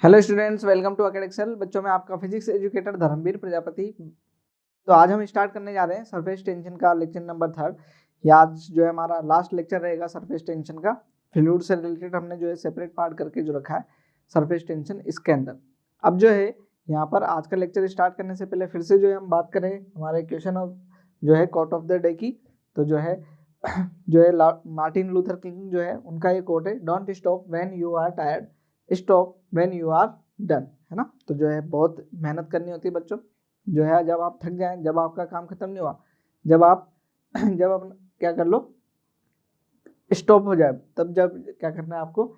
Hello students, welcome to Acadexl. बच्चों में आपका फिजिक्स एजुकेटर धर्मवीर प्रजापति। तो आज हम स्टार्ट करने जा रहे हैं सरफेस टेंशन का लेक्चर नंबर 3। ये आज जो है हमारा लास्ट लेक्चर रहेगा सरफेस टेंशन का। फ्लूइड से रिलेटेड हमने जो है सेपरेट पार्ट करके जो रखा है सरफेस टेंशन इसके अंदर। अब जो है यहाँ पर आज का लेक्चर स्टार्ट करने से पहले फिर से जो है हम बात करें हमारे क्वेश्चन ऑफ जो है कोट ऑफ द डे की। तो जो है मार्टिन लूथर किंग जो है उनका ये कोट है, don't stop when you are tired, stop when you are done, है ना। तो जो है बहुत मेहनत करनी होती है बच्चों। जो है जब आप थक जाएं, जब आपका काम खत्म नहीं हुआ, जब आप क्या कर लो, स्टॉप हो जाए, तब जब क्या करना है आपको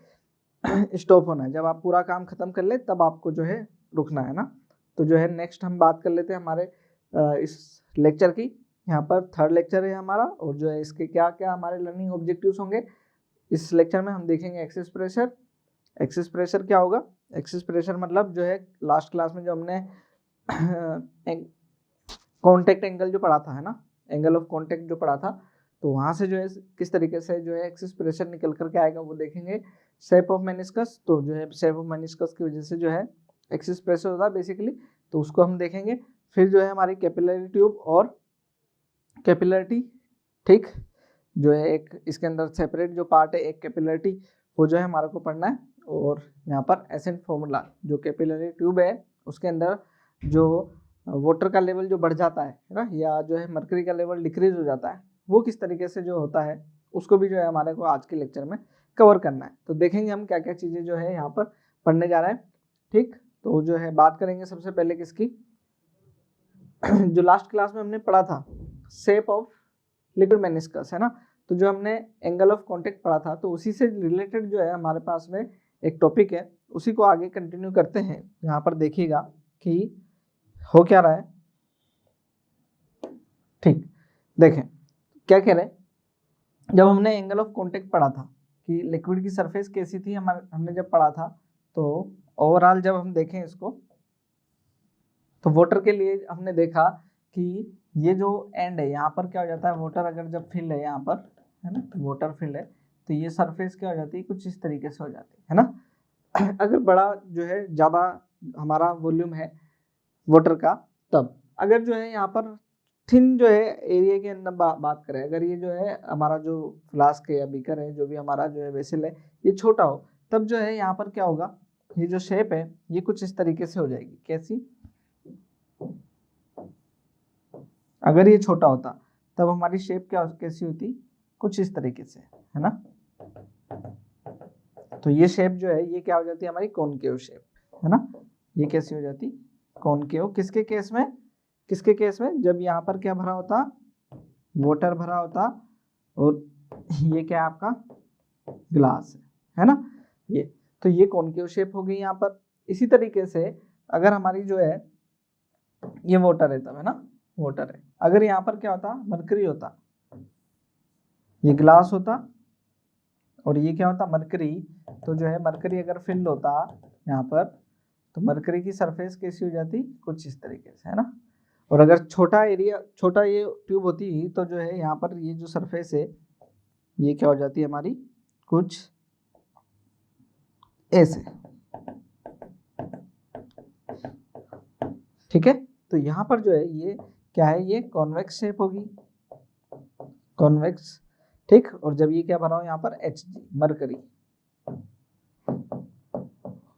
स्टॉप होना है। जब आप पूरा काम खत्म कर ले तब आपको जो है रुकना है ना। तो जो है नेक्स्ट हम बात कर लेते हैं हमारे इस लेक्चर की। यहाँ पर थर्ड लेक्चर है हमारा, और जो है इसके क्या क्या हमारे लर्निंग ऑब्जेक्टिव्स होंगे इस लेक्चर में हम देखेंगे। एक्सेस प्रेशर, एक्सेस प्रेशर क्या होगा? एक्सेस प्रेशर मतलब जो है लास्ट क्लास में जो हमने कांटेक्ट एंगल जो पढ़ा था, है ना, एंगल ऑफ कांटेक्ट जो पढ़ा था, तो वहां से जो है किस तरीके से जो है एक्सेस प्रेशर निकल करके आएगा वो देखेंगे। शेप ऑफ मेनिस्कस, तो जो है शेप ऑफ मेनिस्कस की वजह से जो है एक्सेस प्रेशर होता है बेसिकली, तो उसको हम देखेंगे। फिर जो है हमारी कैपिलरी ट्यूब और कैपिलरिटी, ठीक, जो है एक इसके अंदर सेपरेट जो पार्ट है एक कैपिलरिटी, वो जो है हमारे को पढ़ना है। और यहाँ पर एसेंट फॉर्मूला, जो कैपिलरी ट्यूब है उसके अंदर जो वाटर का लेवल जो बढ़ जाता है ना, या जो है मर्करी का लेवल डिक्रीज हो जाता है, वो किस तरीके से जो होता है उसको भी जो है हमारे को आज के लेक्चर में कवर करना है। तो देखेंगे हम क्या क्या चीज़ें जो है यहाँ पर पढ़ने जा रहे हैं, ठीक। तो जो है बात करेंगे सबसे पहले किसकी, जो लास्ट क्लास में हमने पढ़ा था शेप ऑफ लिक्विड मेनिस्कस, है ना। तो जो हमने एंगल ऑफ कांटेक्ट पढ़ा था, तो उसी से रिलेटेड जो है हमारे पास में एक टॉपिक है, उसी को आगे कंटिन्यू करते हैं। यहाँ पर देखिएगा कि हो क्या रहा है, ठीक। देखें क्या कह रहे हैं, जब हमने एंगल ऑफ कांटेक्ट पढ़ा था कि लिक्विड की सरफेस कैसी थी, हमने जब पढ़ा था, तो ओवरऑल जब हम देखें इसको, तो वाटर के लिए हमने देखा कि ये जो एंड है यहाँ पर क्या हो जाता है, वाटर अगर जब फिल है यहाँ पर, है ना, वाटर फिल है, तो ये सरफेस क्या हो जाती है, कुछ इस तरीके से हो जाती है ना। अगर बड़ा जो है ज़्यादा हमारा वॉल्यूम है वाटर का, तब अगर जो है यहाँ पर थिन जो है एरिया के अंदर बात करें, अगर ये जो है हमारा जो फ्लास्क है या बीकर है, जो भी हमारा जो है वेसल है, ये छोटा हो, तब जो है यहाँ पर क्या होगा, ये जो शेप है ये कुछ इस तरीके से हो जाएगी। कैसी? अगर ये छोटा होता तब हमारी शेप क्या कैसी होती, कुछ इस तरीके से, है ना। तो ये शेप जो है ये क्या हो जाती है, हमारी कॉनकेव शेप, है ना। ये कैसी हो जाती, कॉनकेव। किसके केस में, किसके केस में, जब यहाँ पर क्या भरा होता, वाटर भरा होता, और ये क्या है आपका ग्लास है ना। ये तो ये कॉनकेव शेप हो गई यहाँ पर। इसी तरीके से अगर हमारी जो है ये वाटर है तब, है ना, वाटर है, अगर यहाँ पर क्या होता, मरकरी होता, ये ग्लास होता, और ये क्या होता, मरकरी। तो जो है मरकरी अगर फिल होता यहाँ पर, तो मरकरी की सरफेस कैसी हो जाती, कुछ इस तरीके से, है ना। और अगर छोटा एरिया, छोटा ये ट्यूब होती, तो जो है यहाँ पर ये जो सरफेस है ये क्या हो जाती है हमारी, कुछ ऐसे, ठीक है। तो यहाँ पर जो है ये क्या है, ये कॉन्वेक्स शेप होगी, कॉन्वेक्स, ठीक। और जब ये क्या भरा हो यहाँ पर Hg, मरकरी,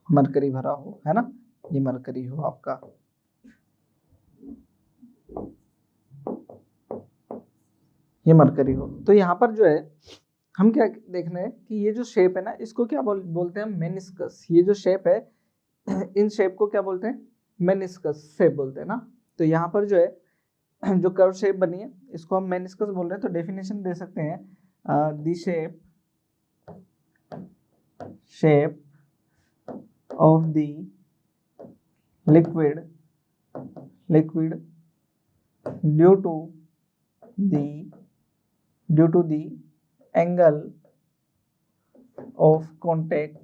मरकरी भरा हो, है ना, ये मरकरी हो आपका, ये मरकरी हो। तो यहाँ पर जो है हम क्या देखना है कि ये जो शेप है ना, इसको क्या बोलते हैं, मेनिस्कस। ये जो शेप है इन शेप को क्या बोलते हैं, मेनिस्कस शेप बोलते हैं ना। तो यहाँ पर जो है जो कर्व शेप बनी है इसको हम मेनिस्कस बोल रहे हैं। तो डेफिनेशन दे सकते हैं, the shape of the liquid due to the angle of contact,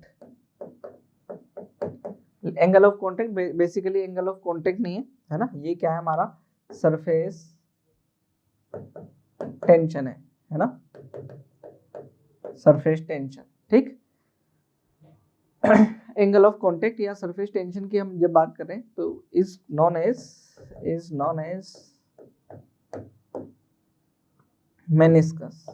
angle of contact basically angle of contact नहीं है ना, ये क्या है हमारा सरफेस टेंशन है ना, सरफेस टेंशन, ठीक। एंगल ऑफ कांटेक्ट या सरफेस टेंशन की हम जब बात करें तो इज नॉन एज मेनिस्कस,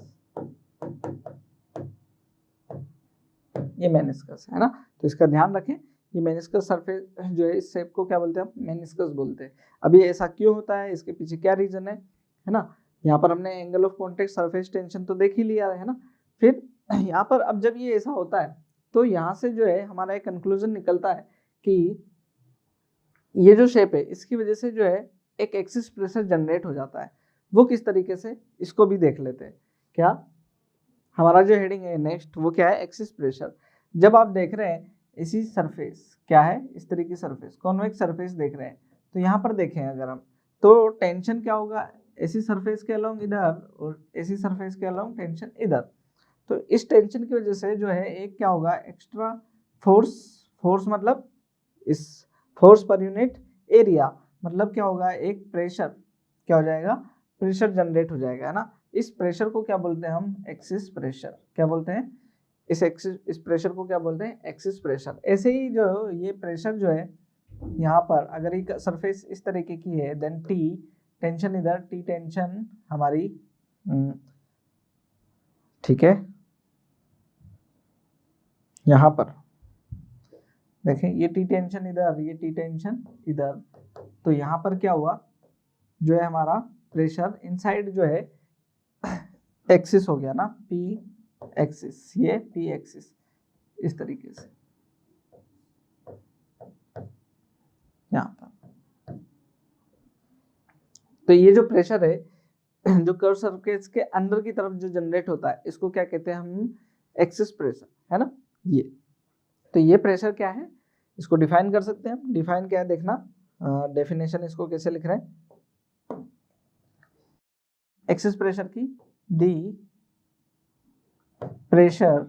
ये मेनिस्कस है ना, तो इसका ध्यान रखें। ये मेनिस्कस सरफेस जो है इस शेप को क्या बोलते हैं, हम मेनिस्कस बोलते हैं। अब ये ऐसा क्यों होता है, इसके पीछे क्या रीजन है ना। यहाँ पर हमने angle of contact surface tension तो देख ही लिया है ना। फिर यहाँ पर अब जब ये ऐसा होता है तो यहाँ से जो है हमारा एक कंक्लूजन निकलता है कि ये जो शेप है इसकी वजह से जो है एक एक्सिस प्रेशर जनरेट हो जाता है। वो किस तरीके से, इसको भी देख लेते हैं। क्या हमारा जो हेडिंग है नेक्स्ट वो क्या है, एक्सिस प्रेशर। जब आप देख रहे हैं इसी सरफेस क्या है, इस तरीके की सरफेस कॉन्वेक्स सरफेस देख रहे हैं, तो यहाँ पर देखें अगर हम तो टेंशन क्या होगा, ऐसी सरफेस के अलोंग इधर और ऐसी सरफेस के अलोंग टेंशन इधर। तो इस टेंशन की वजह से जो है एक क्या होगा, एक्स्ट्रा फोर्स मतलब इस फोर्स पर यूनिट एरिया मतलब क्या होगा, एक प्रेशर क्या हो जाएगा, प्रेशर जनरेट हो जाएगा, है ना। इस प्रेशर को क्या बोलते हैं हम, एक्सिस प्रेशर। क्या बोलते हैं, इस प्रेशर को क्या बोलते हैं, एक्सिस प्रेशर। ऐसे ही जो ये प्रेशर जो है यहाँ पर अगर एक सरफेस इस तरीके की है देन टी टेंशन इधर, टी टेंशन हमारी ठीक है यहाँ पर देखें, ये टी टेंशन इधर, ये टी टेंशन इधर, तो यहाँ पर क्या हुआ, जो है हमारा प्रेशर इनसाइड जो है एक्सिस हो गया ना, पी एक्सिस, ये पी एक्सिस इस तरीके से यहाँ पर। तो ये जो प्रेशर है जो कर्व सरफेस के अंदर की तरफ जो जनरेट होता है इसको क्या कहते हैं हम, एक्सिस प्रेशर, है ना ये। तो ये प्रेशर क्या है, इसको डिफाइन कर सकते हैं हम। डिफाइन क्या है देखना, डेफिनेशन इसको कैसे लिख रहे हैं, एक्सिस प्रेशर की, D pressure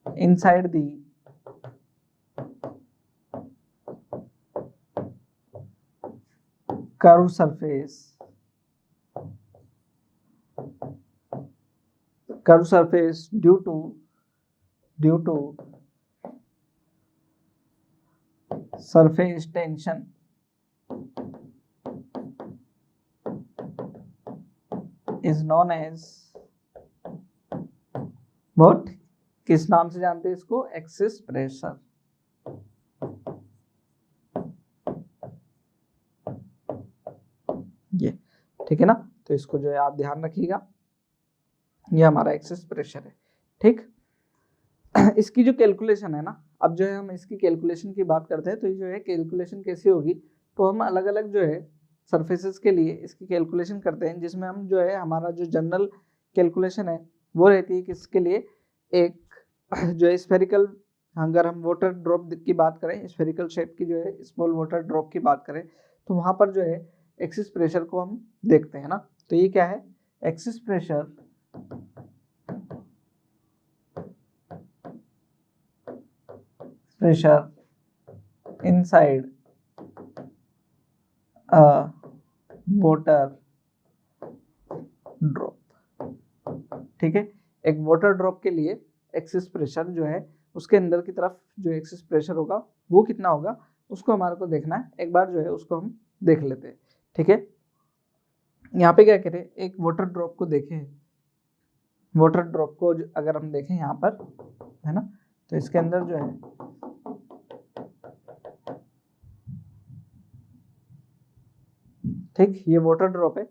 inside the curve surface due to surface tension is known as what, किस नाम से जानते हैं इसको, एक्सिस प्रेशर। ये ठीक है ना, तो इसको जो है आप ध्यान रखिएगा, ये हमारा एक्सिस प्रेशर है। ठीक, इसकी जो कैलकुलेशन है ना, अब जो है हम इसकी कैलकुलेशन की बात करते हैं, तो ये जो है कैलकुलेशन कैसी होगी, तो हम अलग अलग जो है सरफेसेस के लिए इसकी कैलकुलेशन करते हैं, जिसमें हम जो है हमारा जो जनरल कैलकुलेशन है वो रहती है किसके लिए, एक जो है स्फेरिकल, अगर हम वाटर ड्रॉप की बात करें, स्फेरिकल शेप की जो है स्मॉल वाटर ड्रॉप की बात करें, तो वहाँ पर जो है एक्सिस प्रेशर को हम देखते हैं ना। तो ये क्या है, axis pressure inside water drop. ठीक है, एक वाटर ड्रॉप के लिए एक्सिस प्रेशर जो है उसके अंदर की तरफ जो एक्सिस प्रेशर होगा वो कितना होगा, उसको हमारे को देखना है। एक बार जो है उसको हम देख लेते हैं। ठीक है, यहाँ पे क्या करें, एक वाटर ड्रॉप को देखें, वाटर ड्रॉप को अगर हम देखें यहाँ पर, है ना, तो इसके अंदर जो है ठीक, ये वाटर ड्रॉप है।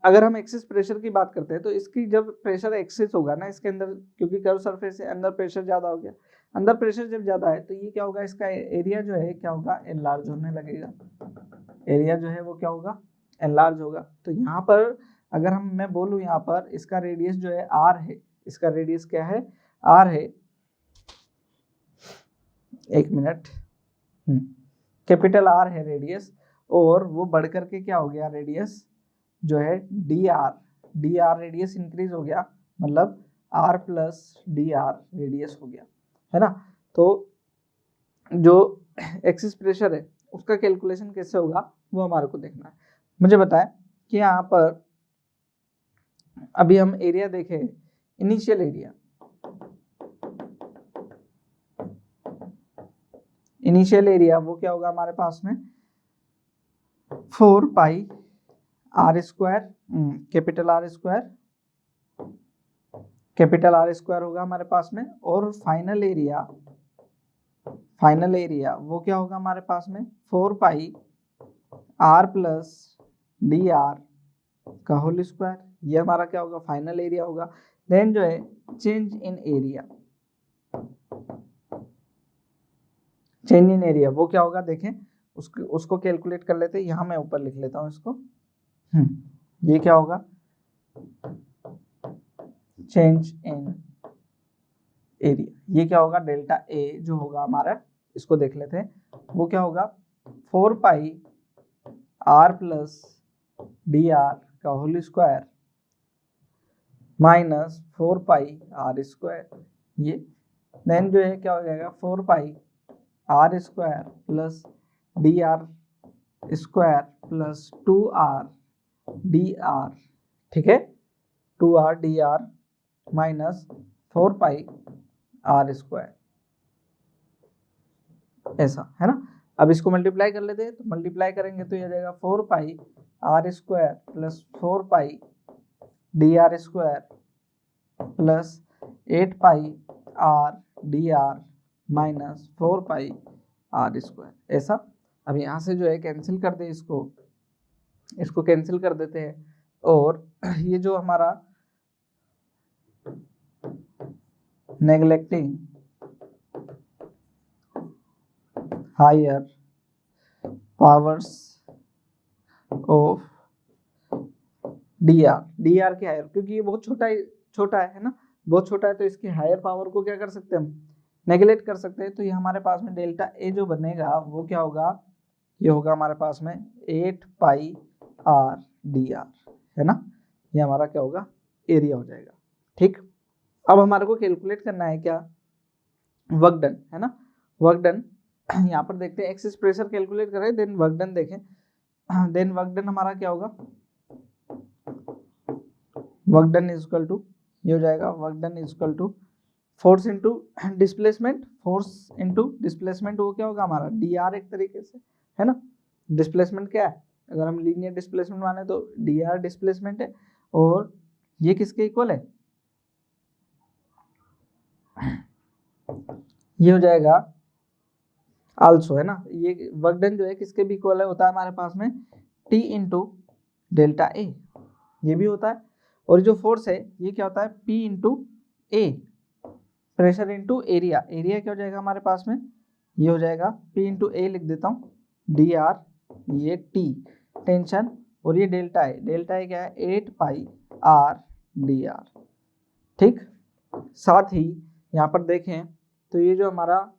अगर हम एक्सिस प्रेशर की बात करते हैं तो इसकी जब प्रेशर एक्सिस होगा ना इसके अंदर, क्योंकि कर्व सरफेस है, अंदर प्रेशर ज़्यादा हो गया, अंदर प्रेशर जब ज़्यादा है तो ये क्या होगा, इसका एरिया जो है क्या होगा, एनलार्ज होने लगेगा। एरिया जो है वो क्या होगा, एनलार्ज होगा। तो यहाँ पर अगर मैं बोलूँ, यहाँ पर इसका रेडियस जो है आर है, इसका रेडियस क्या है, आर है, एक मिनट, कैपिटल आर है रेडियस, और वो बढ़ करके क्या हो गया, रेडियस जो है डी आर रेडियस इंक्रीज हो गया, मतलब R plus D R radius हो गया, है ना। तो जो एक्सिस प्रेशर है उसका कैलकुलेशन कैसे होगा वो हमारे को देखना है। मुझे बताएं कि यहाँ पर अभी हम एरिया देखें, इनिशियल एरिया इनिशियल एरिया वो क्या होगा हमारे पास में 4 pi r square, capital r square होगा हमारे पास में। और फाइनल एरिया वो क्या होगा हमारे पास में 4 pi r plus D r का होल स्क्वायर। ये हमारा क्या होगा फाइनल एरिया होगा। देन जो है चेंज इन एरिया वो क्या होगा देखें, उसको कैलकुलेट कर लेते हैं। यहाँ मैं ऊपर लिख लेता हूँ इसको। ये क्या होगा चेंज इन एरिया, ये क्या होगा डेल्टा ए जो होगा हमारा, इसको देख लेते हैं। वो क्या होगा 4 pi r plus D r का whole square minus 4 pi r square. ये देन जो है क्या हो जाएगा 4 pi r square plus D r square plus 2 r d r, ठीक है 2 r d r minus 4 pi r square, ऐसा है ना। अब इसको मल्टीप्लाई कर लेते हैं, तो मल्टीप्लाई करेंगे तो ये जाएगा 4 pi r square plus 4 pi d r square plus 8 pi r d r minus 4 pi r square, ऐसा। अब यहाँ से जो है कैंसिल कर दे, इसको कैंसिल कर देते हैं। और ये जो हमारा neglecting higher powers of D R के हायर, क्योंकि ये बहुत छोटा है ना, बहुत छोटा है, तो इसकी हायर पावर को क्या कर सकते हैं हम नेगलेक्ट कर सकते हैं। तो ये हमारे पास में डेल्टा ए जो बनेगा वो क्या होगा, ये होगा हमारे पास में 8 पाई आर डी आर, है ना। ये हमारा क्या होगा एरिया हो जाएगा, ठीक। अब हमारे को कैलकुलेट करना है क्या वर्क डन, है ना। वर्क डन यहाँ पर देखते हैं, एक्सिस प्रेशर कैलकुलेट करें देन वर्क डन देखें। देन वर्क डन हमारा क्या होगा, work done is equal to, ये हो जाएगा work done is equal to force into displacement. Force into displacement वो क्या होगा हमारा डी आर एक तरीके से, है ना। डिस्प्लेसमेंट क्या है, अगर हम लीनियर डिस्प्लेसमेंट माने तो डी आर डिस्प्लेसमेंट है, और ये किसके इक्वल है, ये हो जाएगा आल्सो, है ना। ये वर्क डन जो है किसके भी इक्वल है, होता है हमारे पास में टी इंटू डेल्टा ए, ये भी होता है। और जो फोर्स है ये क्या होता है पी इंटू ए, प्रेशर इंटू एरिया। एरिया क्या हो जाएगा हमारे पास में, ये हो जाएगा पी इंटू ए लिख देता हूँ, डी आर, ये टी टेंशन, और ये डेल्टा है। डेल्टा है क्या है 8 पाई आर डी आर, ठीक। साथ ही यहाँ पर देखें तो ये जो हमारा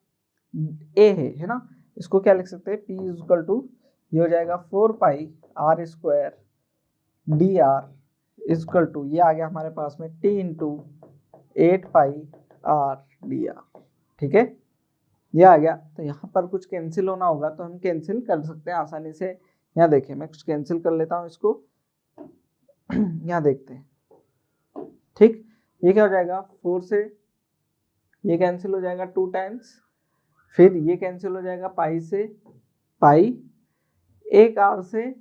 ए है ना, इसको क्या लिख सकते हैं पी इज इक्वल टू, ये हो जाएगा 4 pi r square d r is equal to, ये आ गया हमारे पास में T into 8 pi r d r, ठीक है, ये आ गया। तो यहाँ पर कुछ कैंसिल होना होगा तो हम कैंसिल कर सकते हैं आसानी से। यहाँ देखिए मैं कुछ कैंसिल कर लेता हूँ इसको, यहाँ देखते हैं, ठीक। ये क्या हो जाएगा 4 से ये कैंसिल हो जाएगा 2 टाइम्स, फिर ये कैंसिल हो जाएगा पाई से पाई, एक आर से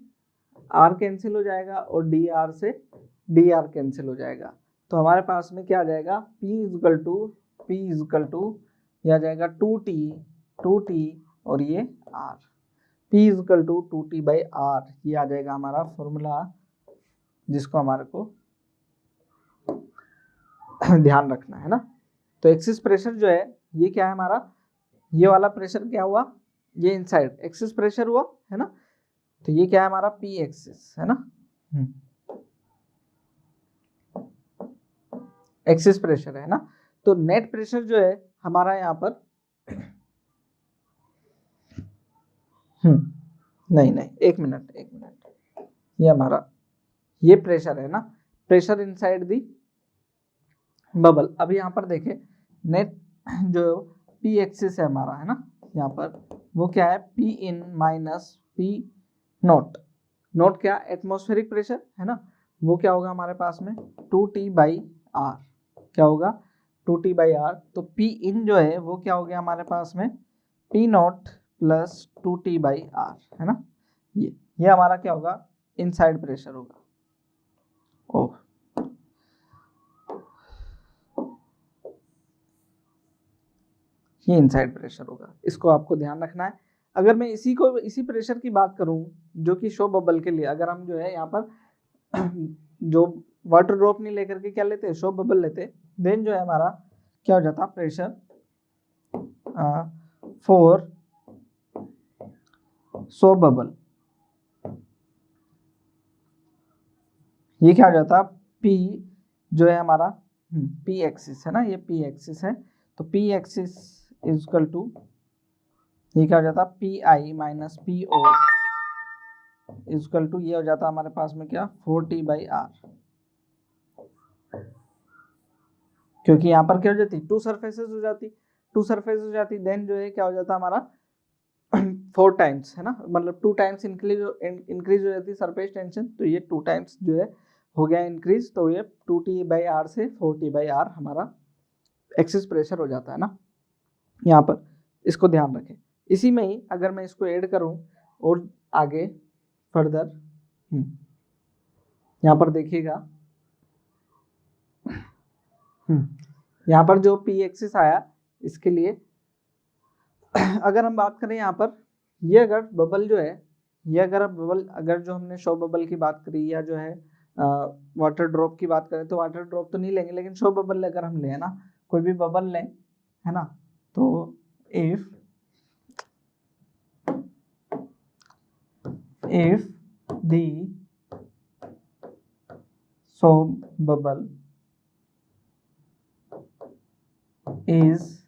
आर कैंसिल हो जाएगा, और डी आर से डी आर कैंसिल हो जाएगा। तो हमारे पास में क्या आ जाएगा P इज इक्वल टू यह आ जाएगा 2t और ये R, P is equal to 2t/R, ये आ जाएगा हमारा फॉर्मूला जिसको हमारे को ध्यान रखना है ना। तो एक्सिस प्रेशर जो है ये क्या है हमारा, ये वाला प्रेशर क्या हुआ, ये इनसाइड एक्सिस प्रेशर हुआ, है ना। तो ये क्या है हमारा P एक्सिस, है ना, एक्सिस प्रेशर है ना। तो नेट प्रेशर जो है हमारा यहाँ पर नहीं एक मिनट, ये हमारा ये प्रेशर है ना, प्रेशर इनसाइड दी बबल। अब यहाँ पर देखें नेट जो P एक्सिस है हमारा, है ना, यहाँ पर वो क्या है P इन माइनस P नोट। नोट क्या एटमॉस्फेरिक प्रेशर, है ना, वो क्या होगा हमारे पास में 2t/R, क्या होगा 2t/R। तो P इन जो है वो क्या हो गया हमारे पास में P नोट प्लस 2T/R, है ना। ये हमारा क्या होगा, इनसाइड प्रेशर होगा। ओह, ये इनसाइड प्रेशर होगा, इसको आपको ध्यान रखना है। अगर मैं इसी प्रेशर की बात करूं जो कि शो बबल के लिए, अगर हम जो है यहाँ पर जो वाटर ड्रॉप नहीं लेकर के क्या लेते हैं, शो बबल लेते, देन जो है हमारा क्या हो जाता, प्रेशर फॉर शो बबल, ये क्या हो जाता, P जो है हमारा P एक्सिस है ना, ये P एक्सिस है, तो P excess is equal to, ये क्या हो जाता, PI minus PO is equal to, ये हो जाता हमारे पास में क्या, 4T/R, क्योंकि यहाँ पर क्या हो जाती, टू सरफेसेस हो जाती, देन जो है क्या हो जाता हमारा 4 टाइम्स, है ना, मतलब 2 टाइम्स इंक्रीज हो जाती सरफेस टेंशन, तो ये 2 टाइम्स जो है हो गया इंक्रीज, तो ये 2T/R से 4T/R हमारा एक्सिस प्रेशर हो जाता है ना यहाँ पर, इसको ध्यान रखें। इसी में ही अगर मैं इसको ऐड करूं और आगे फर्दर, यहाँ पर देखिएगा, यहाँ पर जो P एक्सिस आया, इसके लिए अगर हम बात करें यहाँ पर, ये अगर बबल जो है, ये अगर बबल, अगर जो हमने शो बबल की बात करी या जो है वाटर ड्रॉप की बात करें, तो वाटर ड्रॉप तो नहीं लेंगे, लेकिन शो बबल अगर हम लें ना, कोई भी बबल लें, है ना, तो if the soap bubble is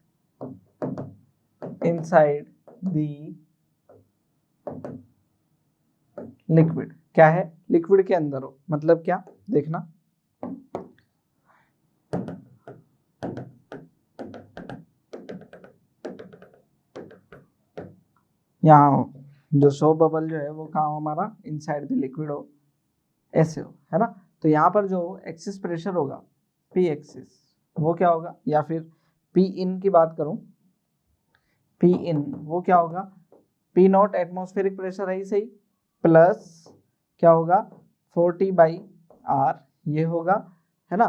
inside the liquid, क्या है, लिक्विड के अंदर हो, मतलब क्या, देखना, यहाँ हो, जो सोप बबल जो है वो कहाँ हो हमारा, इनसाइड द लिक्विड हो, ऐसे हो, है ना। तो यहाँ पर जो एक्सिस प्रेशर होगा P एक्सिस, वो क्या होगा, या फिर P इन की बात करूं, P इन वो क्या होगा, P नॉट एटमॉस्फेरिक प्रेशर है ही सही, प्लस क्या होगा 4T/R ये होगा, है ना,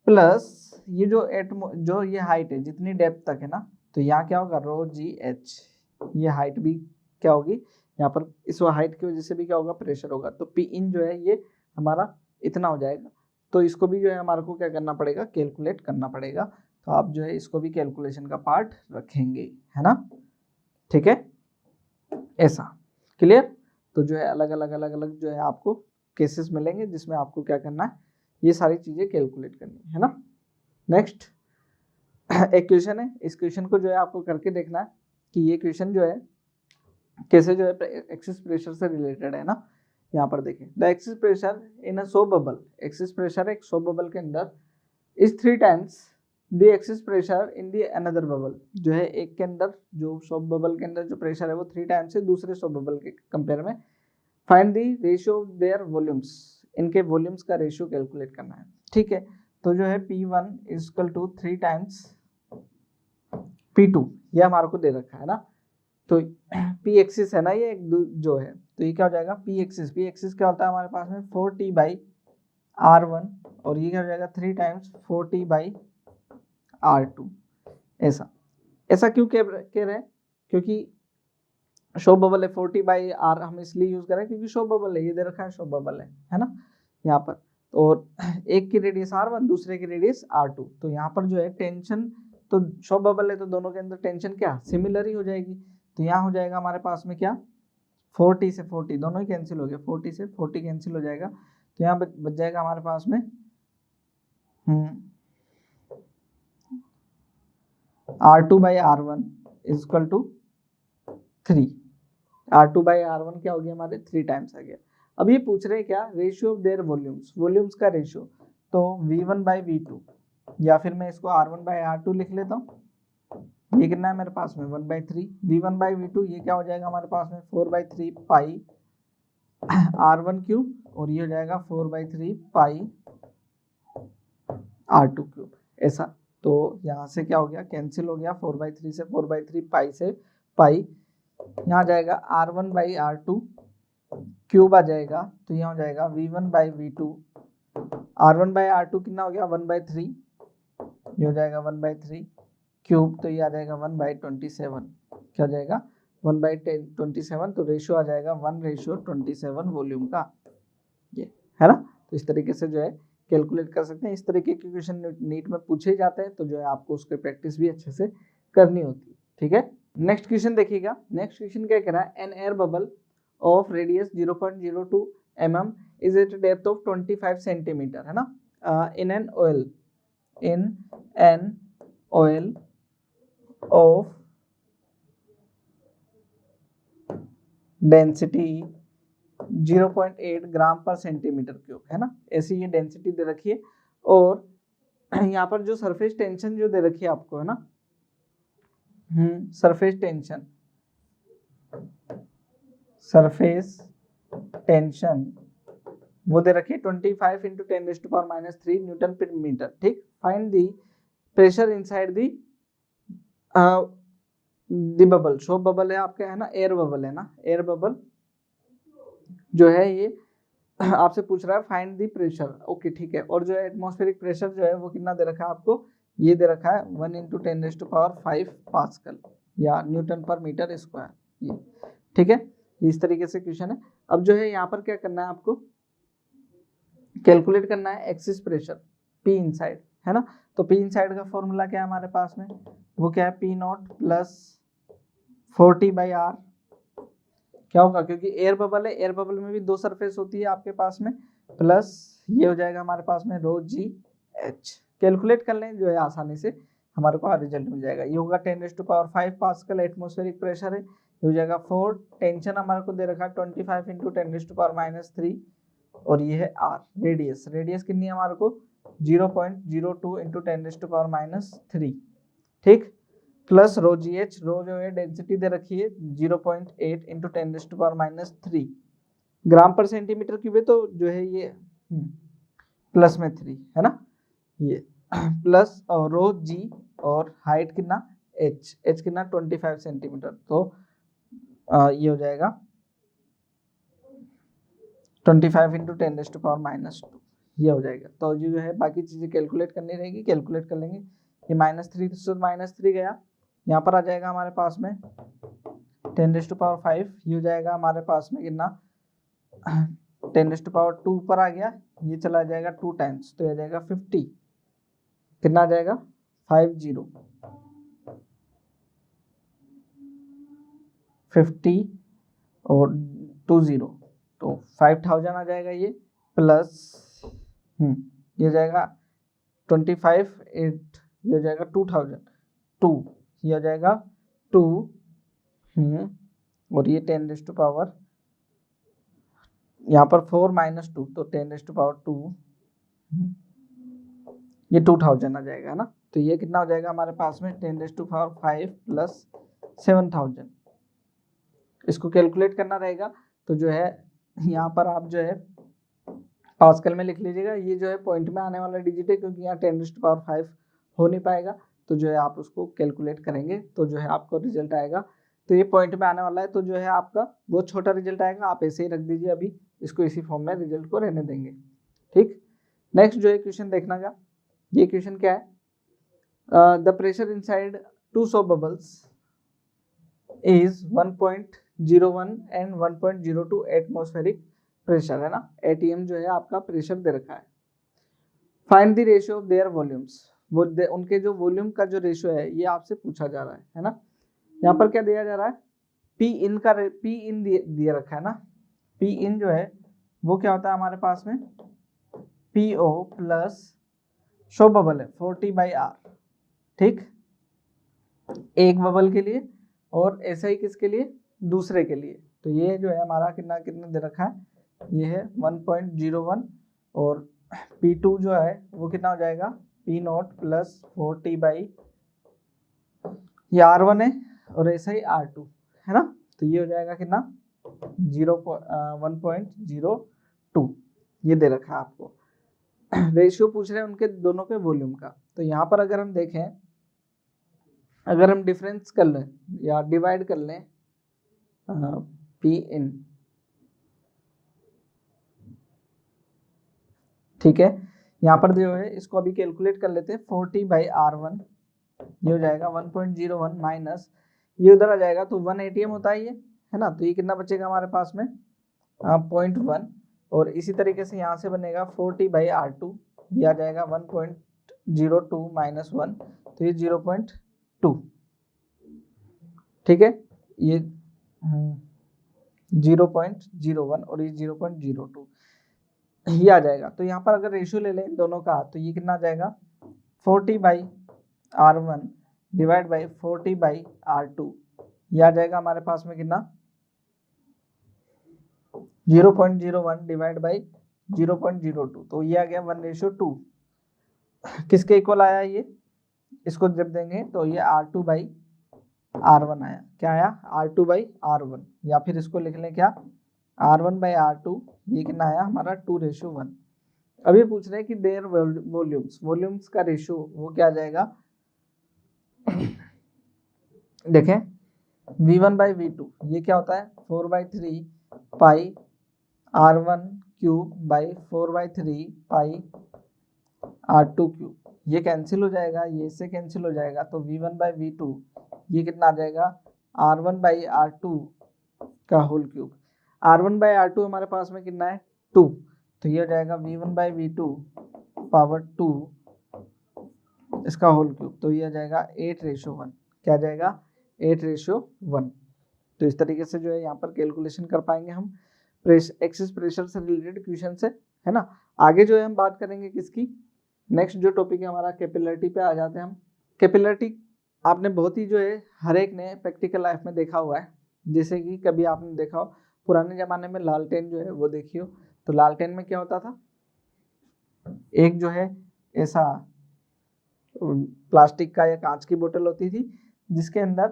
प्लस ये जो ये हाइट है जितनी डेप्थ तक है ना, तो यहाँ क्या होगा ρGH, ये हाइट भी क्या होगी यहाँ पर, इस हाइट की वजह से भी क्या होगा, प्रेशर होगा, तो P इन जो है ये हमारा इतना हो जाएगा, तो इसको भी जो है हमारे को क्या करना पड़ेगा, कैलकुलेट करना पड़ेगा, तो आप जो है इसको भी कैलकुलेशन का पार्ट रखेंगे, है ना, ठीक है, ऐसा, क्लियर। तो जो है अलग अलग जो है आपको केसेस मिलेंगे जिसमें आपको क्या करना है, ये सारी चीजें कैलकुलेट करनी है ना। नेक्स्ट एक क्वेश्चन है, इस क्वेश्चन को जो है आपको करके देखना है कि ये क्वेश्चन जो है कैसे जो है एक्सिस प्रेशर से रिलेटेड है ना। यहाँ पर देखें, the axis pressure in a soap bubble, axis pressure एक सोप बबल के अंदर is 3 times the axis pressure in the another bubble, जो है एक के अंदर, जो सोप बबल के अंदर जो प्रेशर है वो 3 टाइम्स है दूसरे सोप बबल के कंपेयर में। Find the ratio of their volumes, इनके वॉल्यूम्स का रेशियो कैलकुलेट करना है, ठीक है। तो जो है P1 is equal to 3 times P2, ये हमारे को दे रखा है ना, तो P एक्सिस है ना ये जो है, तो ये क्या हो जाएगा P एक्सिस क्या होता है हमारे पास में 4T/R1, और ये क्या हो जाएगा 3 टाइम्स 4T/R2, ऐसा क्यों कह रहे हैं, क्योंकि शो बबल है, 4T/R हम इसलिए यूज कर रहे हैं क्योंकि शो बबल है, ये दे रखा है शो बबल है ना यहाँ पर, और एक की रेडियस R1 दूसरे की रेडियस R2, तो यहाँ पर जो है टेंशन, तो शो बबल है तो दोनों के अंदर टेंशन क्या सिमिलर ही हो जाएगी, तो यहाँ हो जाएगा हमारे पास में क्या 40 से 40 दोनों ही कैंसिल हो गए, 40 से 40 कैंसिल हो जाएगा, तो यहाँ बच जाएगा हमारे पास में R2/R1 is equal to 3, R2/R1 क्या हो गया हमारे 3 टाइम्स आ गया। अब ये पूछ रहे हैं क्या, रेशियो ऑफ देयर वॉल्यूम्स का रेशियो, तो V1/V2, या फिर मैं इसको R1/R2 लिख लेता हूँ, ये कितना है मेरे पास में 1/3, V1/V2 ये क्या हो जाएगा हमारे पास में 4/3 पाई R1 क्यूब, और ये हो जाएगा 4/3 पाई R2 क्यूब, ऐसा। तो यहाँ से क्या हो गया, कैंसिल हो गया, 4/3 से 4/3 पाई से पाई यहाँ आ जाएगा R1/R2 क्यूब आ जाएगा, तो यहाँ हो जाएगा V1/V2। R1/R2 कितना हो गया 1/3, ये हो जाएगा 1/3 क्यूब, तो ये आ जाएगा 1/27। क्या हो जाएगा 1/27, तो रेशियो आ जाएगा 1:27 वॉल्यूम का, ये है ना। तो इस तरीके से जो है कैलकुलेट कर सकते हैं। इस तरीके के क्वेश्चन नीट में पूछे जाते हैं, तो जो है आपको उसकी प्रैक्टिस भी अच्छे से करनी होती है, ठीक है। नेक्स्ट क्वेश्चन देखिएगा। नेक्स्ट क्वेश्चन क्या कह रहा है, an air bubble of radius 0.02 mm is at depth of 25 centimetre, है ना, in an oil of density 0.8 gram per centimetre cube, है ना। ऐसी ये डेंसिटी दे रखी है, और यहाँ पर जो सरफेस टेंशन जो दे रखी है आपको, है ना, सरफेस टेंशन वो दे रखी है 25 × 10⁻³ न्यूटन पर मीटर, ठीक। Find the pressure inside the bubble, show bubble है आपका, है ना, एयर बबल है ना, एयर बबल जो है ये आपसे पूछ रहा है फाइंड दी प्रेशर, ओके ठीक है। और जो है एटमॉस्फेरिक प्रेशर जो है वो कितना दे रखा है आपको, ये दे रखा है 1 × 10⁵ पास्कल या न्यूटन पर मीटर स्क्वायर, ये ठीक है। इस तरीके से क्वेश्चन है। अब जो है यहाँ पर क्या करना है आपको, कैलकुलेट करना है एक्सिस प्रेशर पी इनसाइड, है ना। तो पी इनसाइड का फॉर्मूला क्या है हमारे पास में, वो क्या है P0 + 40/R। क्या होगा, क्योंकि एयर बबल है, एयर बबल में भी दो सरफेस होती है आपके पास में, प्लस ये हो जाएगा हमारे पास में ρGH। कैलकुलेट कर लें जो है आसानी से हमारे को रिजल्ट मिल जाएगा। ये होगा 10⁵ पास्कल एटमॉस्फेरिक प्रेशर है, ये हो जाएगा 4। टेंशन हमारे को दे रखा है 25 × 10⁻³ और ये है R। रेडियस कितनी है हमारे को 0.02 × 10⁻³, ठीक, प्लस ρGH, रो जो है डेंसिटी दे रखी है 0.8 × 10⁻³ ग्राम पर सेंटीमीटर क्यूब है, तो जो है ये प्लस में 3, है ना, ये प्लस और ρG और हाइट कितना h कितना 25 सेंटीमीटर, तो ये हो जाएगा 25 × 10⁻², ये हो जाएगा। तो जो है बाकी चीजें कैलकुलेट करनी रहेगी, कैलकुलेट कर लेंगे। ये -3 तो -3 गया, यहाँ पर आ जाएगा हमारे पास में 10⁵, ये हो जाएगा हमारे पास में कितना 10⁻² पर आ गया, ये चला जाएगा 2 टाइम्स, तो ये जाएगा 50, कितना आ जाएगा 50 और 20, तो 5000 आ जाएगा ये, प्लस ये जाएगा 25 8, ये हो जाएगा 2000 2, ये हो जाएगा 2 और ये 10⁻, यहाँ पर 4 - 2, तो 10⁻², ये 2000 आ जाएगा, है ना। तो ये कितना हो जाएगा हमारे पास में 10⁵ प्लस 7000। इसको कैलकुलेट करना रहेगा, तो जो है यहाँ पर आप जो है पास्कल में लिख लीजिएगा। ये जो है पॉइंट में आने वाला डिजिट है, क्योंकि यहाँ 10⁵ हो नहीं पाएगा, तो जो है आप उसको कैलकुलेट करेंगे तो जो है आपको रिजल्ट आएगा। तो ये पॉइंट में आने वाला है, तो जो है आपका बहुत छोटा रिजल्ट आएगा, आप ऐसे ही रख दीजिए, अभी इसको इसी फॉर्म में रिजल्ट को रहने देंगे, ठीक। नेक्स्ट जो है क्वेश्चन देखना का, ये क्वेश्चन क्या है, the pressure inside 2 soap bubbles is 1.01 and 1.02 atmospheric pressure, है ना। ATM जो है आपका प्रेशर दे रखा है। Find the ratio of their volumes, वो उनके जो वॉल्यूम का जो रेशियो है ये आपसे पूछा जा रहा है ना। यहाँ पर क्या दिया जा रहा है, P इन दिया रखा है ना। P इन जो है वो क्या होता है हमारे पास में, PO प्लस शो बबल है 40/R, ठीक, एक बबल के लिए, और ऐसा ही किसके लिए, दूसरे के लिए। तो ये जो है हमारा कितना दे रखा है, ये है 1.01, और P2 जो है वो कितना हो जाएगा P0 प्लस 40/, ये R1 है और ऐसा ही R2, है ना। तो ये हो जाएगा कितना 1.02, ये दे रखा है आपको। रेशियो पूछ रहे हैं उनके दोनों के वॉल्यूम का। तो यहाँ पर अगर हम देखें, अगर हम डिफरेंस कर लें या डिवाइड कर लें पी इन, ठीक है। यहाँ पर जो है इसको अभी कैलकुलेट कर लेते हैं, 40/R1 ये हो जाएगा 1.01 माइनस ये उधर आ जाएगा तो 1 ATM होता है ये, है ना। तो ये कितना बचेगा हमारे पास में 0.1, और इसी तरीके से यहाँ से बनेगा 40/R2 ये आ जाएगा 1.02 माइनस 1, तो ये 0.2, ठीक है। ये 0.01 और ये 0.02 ये आ जाएगा। तो यहाँ पर अगर रेशियो ले लें दोनों का तो ये कितना आ जाएगा 40/R1 डिवाइड बाई 40/R2 ये आ जाएगा हमारे पास में कितना 0.01 डिवाइड बाई 0.02, तो ये आ गया 1:2। किसके इक्वल आया ये, इसको जब देंगे तो ये R2/R1 आया, क्या आया R2/R1, या फिर इसको लिख लें क्या R1/R2, ये कितना आया हमारा 2:1। अभी पूछ रहे हैं कि देयर वॉल्यूम्स का रेशियो वो क्या आ जाएगा देखें V1/V2 ये क्या होता है 4/3 पाई R1³/4/3 पाई R2³ ये कैंसिल हो जाएगा, ये इससे कैंसिल हो जाएगा, तो V1/V2 ये कितना आ जाएगा R1/R2 का होल क्यूब। R1/R2 हमारे पास में कितना है 2, तो ये हो जाएगा V1/V2 पावर 2 इसका होल क्यूब, तो ये आ जाएगा 8:1, क्या आ जाएगा 8:1। तो इस तरीके से जो है यहाँ पर कैलकुलेशन कर पाएंगे हम एक्सिस प्रेशर से रिलेटेड क्वेश्चन से, है ना। आगे जो है हम बात करेंगे किसकी, नेक्स्ट जो टॉपिक है हमारा कैपिलरिटी पे आ जाते हैं हम। कैपिलरिटी आपने बहुत ही जो है हर एक ने प्रैक्टिकल लाइफ में देखा हुआ है, जैसे कि कभी आपने देखा हो पुराने ज़माने में लालटेन जो है वो देखी हो, तो लालटेन में क्या होता था, एक जो है ऐसा प्लास्टिक का या कांच की बोतल होती थी जिसके अंदर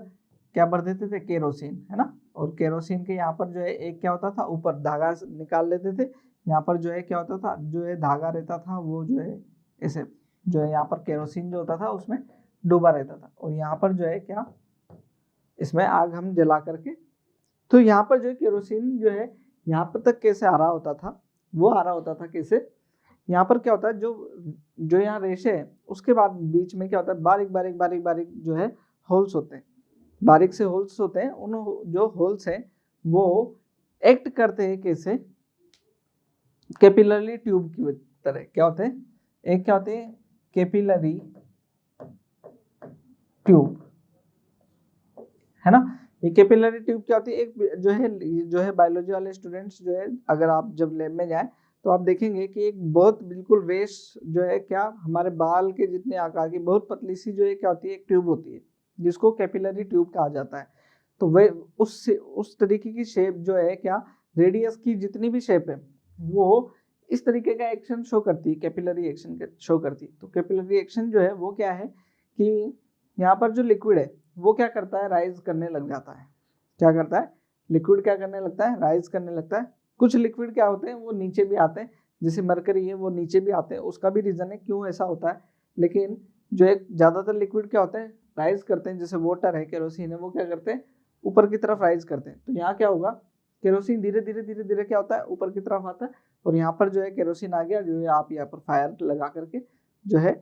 क्या भर देते थे केरोसिन, है ना। और केरोसिन के यहाँ पर जो है एक क्या होता था ऊपर धागा निकाल लेते थे, यहाँ पर जो है क्या होता था जो है धागा रहता था वो जो है ऐसे जो है यहाँ पर केरोसिन जो होता था उसमें डूबा रहता था, और यहाँ पर जो है क्या इसमें आग हम जला करके, तो यहाँ पर जो है केरोसिन जो है यहाँ पर तक कैसे आ रहा होता था, वो आ रहा होता था कैसे, यहाँ पर क्या होता है जो यहाँ रेशे है उसके बाद बीच में क्या होता है बारीक बारीक बारीक बारीक जो है होल्स होते हैं, बारीक से होल्स होते हैं, उन जो होल्स हैं वो एक्ट करते हैं कैसे कैपिलरी ट्यूब की तरह, क्या होते हैं एक क्या होते हैं कैपिलरी ट्यूब, है ना। ये कैपिलरी ट्यूब क्या होती है, एक जो है बायोलॉजी वाले स्टूडेंट्स जो है अगर आप जब लैब में जाएं तो आप देखेंगे कि एक बहुत बिल्कुल रेस जो है क्या हमारे बाल के जितने आकार की बहुत पतली सी जो है क्या होती है एक ट्यूब होती है जिसको कैपिलरी ट्यूब कहा जाता है। तो वे उस तरीके की शेप जो है क्या रेडियस की जितनी भी शेप है वो इस तरीके का एक्शन शो करती है, कैपिलरी एक्शन शो करती है। तो कैपिलरी एक्शन जो है वो क्या है कि यहाँ पर जो लिक्विड है वो क्या करता है राइज करने लग जाता है, क्या करता है लिक्विड क्या करने लगता है राइज करने लगता है। कुछ लिक्विड क्या होते हैं वो नीचे भी आते हैं, जैसे मरकरी है वो नीचे भी आते हैं, उसका भी रीजन है क्यों ऐसा होता है। लेकिन जो एक ज़्यादातर लिक्विड क्या होते हैं राइज करते हैं, जैसे वाटर है केरोसिन है वो क्या करते हैं ऊपर की तरफ राइज करते हैं। तो यहाँ क्या होगा केरोसिन धीरे धीरे धीरे धीरे क्या होता है ऊपर की तरफ आता है, और यहाँ पर जो है केरोसिन आ गया जो है आप यहाँ पर फायर लगा करके जो है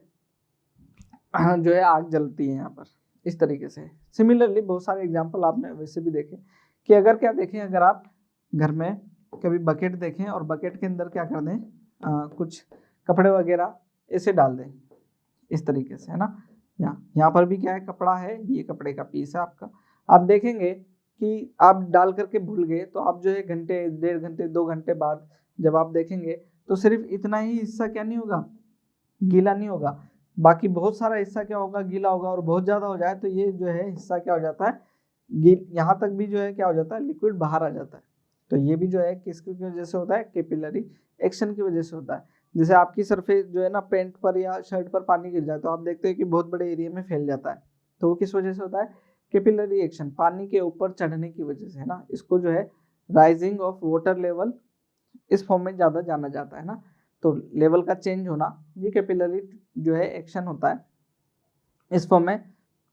आग जलती है यहाँ पर इस तरीके से। सिमिलरली बहुत सारे एग्जाम्पल आपने वैसे भी देखे कि अगर क्या देखें अगर आप घर में कभी बकेट देखें और बकेट के अंदर क्या कर दें कुछ कपड़े वगैरह ऐसे डाल दें इस तरीके से, है ना। यहाँ पर भी क्या है कपड़ा है, ये कपड़े का पीस है आपका, आप देखेंगे कि आप डाल करके भूल गए तो आप जो है घंटे 1.5 घंटे 2 घंटे बाद जब आप देखेंगे तो सिर्फ इतना ही हिस्सा क्या नहीं होगा गीला नहीं होगा, बाकी बहुत सारा हिस्सा क्या होगा गीला होगा, और बहुत ज़्यादा हो जाए तो ये जो है हिस्सा क्या हो जाता है यहाँ तक भी जो है क्या हो जाता है लिक्विड बाहर आ जाता है। तो ये भी जो है किसकी वजह से होता है कैपिलरी एक्शन की वजह से होता है। जैसे आपकी सरफेस जो है ना पेंट पर या शर्ट पर पानी गिर जाए तो आप देखते हैं कि बहुत बड़े एरिया में फैल जाता है, तो वो किस वजह से होता है कैपिलरी एक्शन पानी के ऊपर चढ़ने की वजह से, है ना। इसको जो है राइजिंग ऑफ वाटर लेवल इस फॉर्म में ज़्यादा जाना जाता है ना। तो लेवल का चेंज होना ये कैपिलरी जो है एक्शन होता है इस फॉर्म में।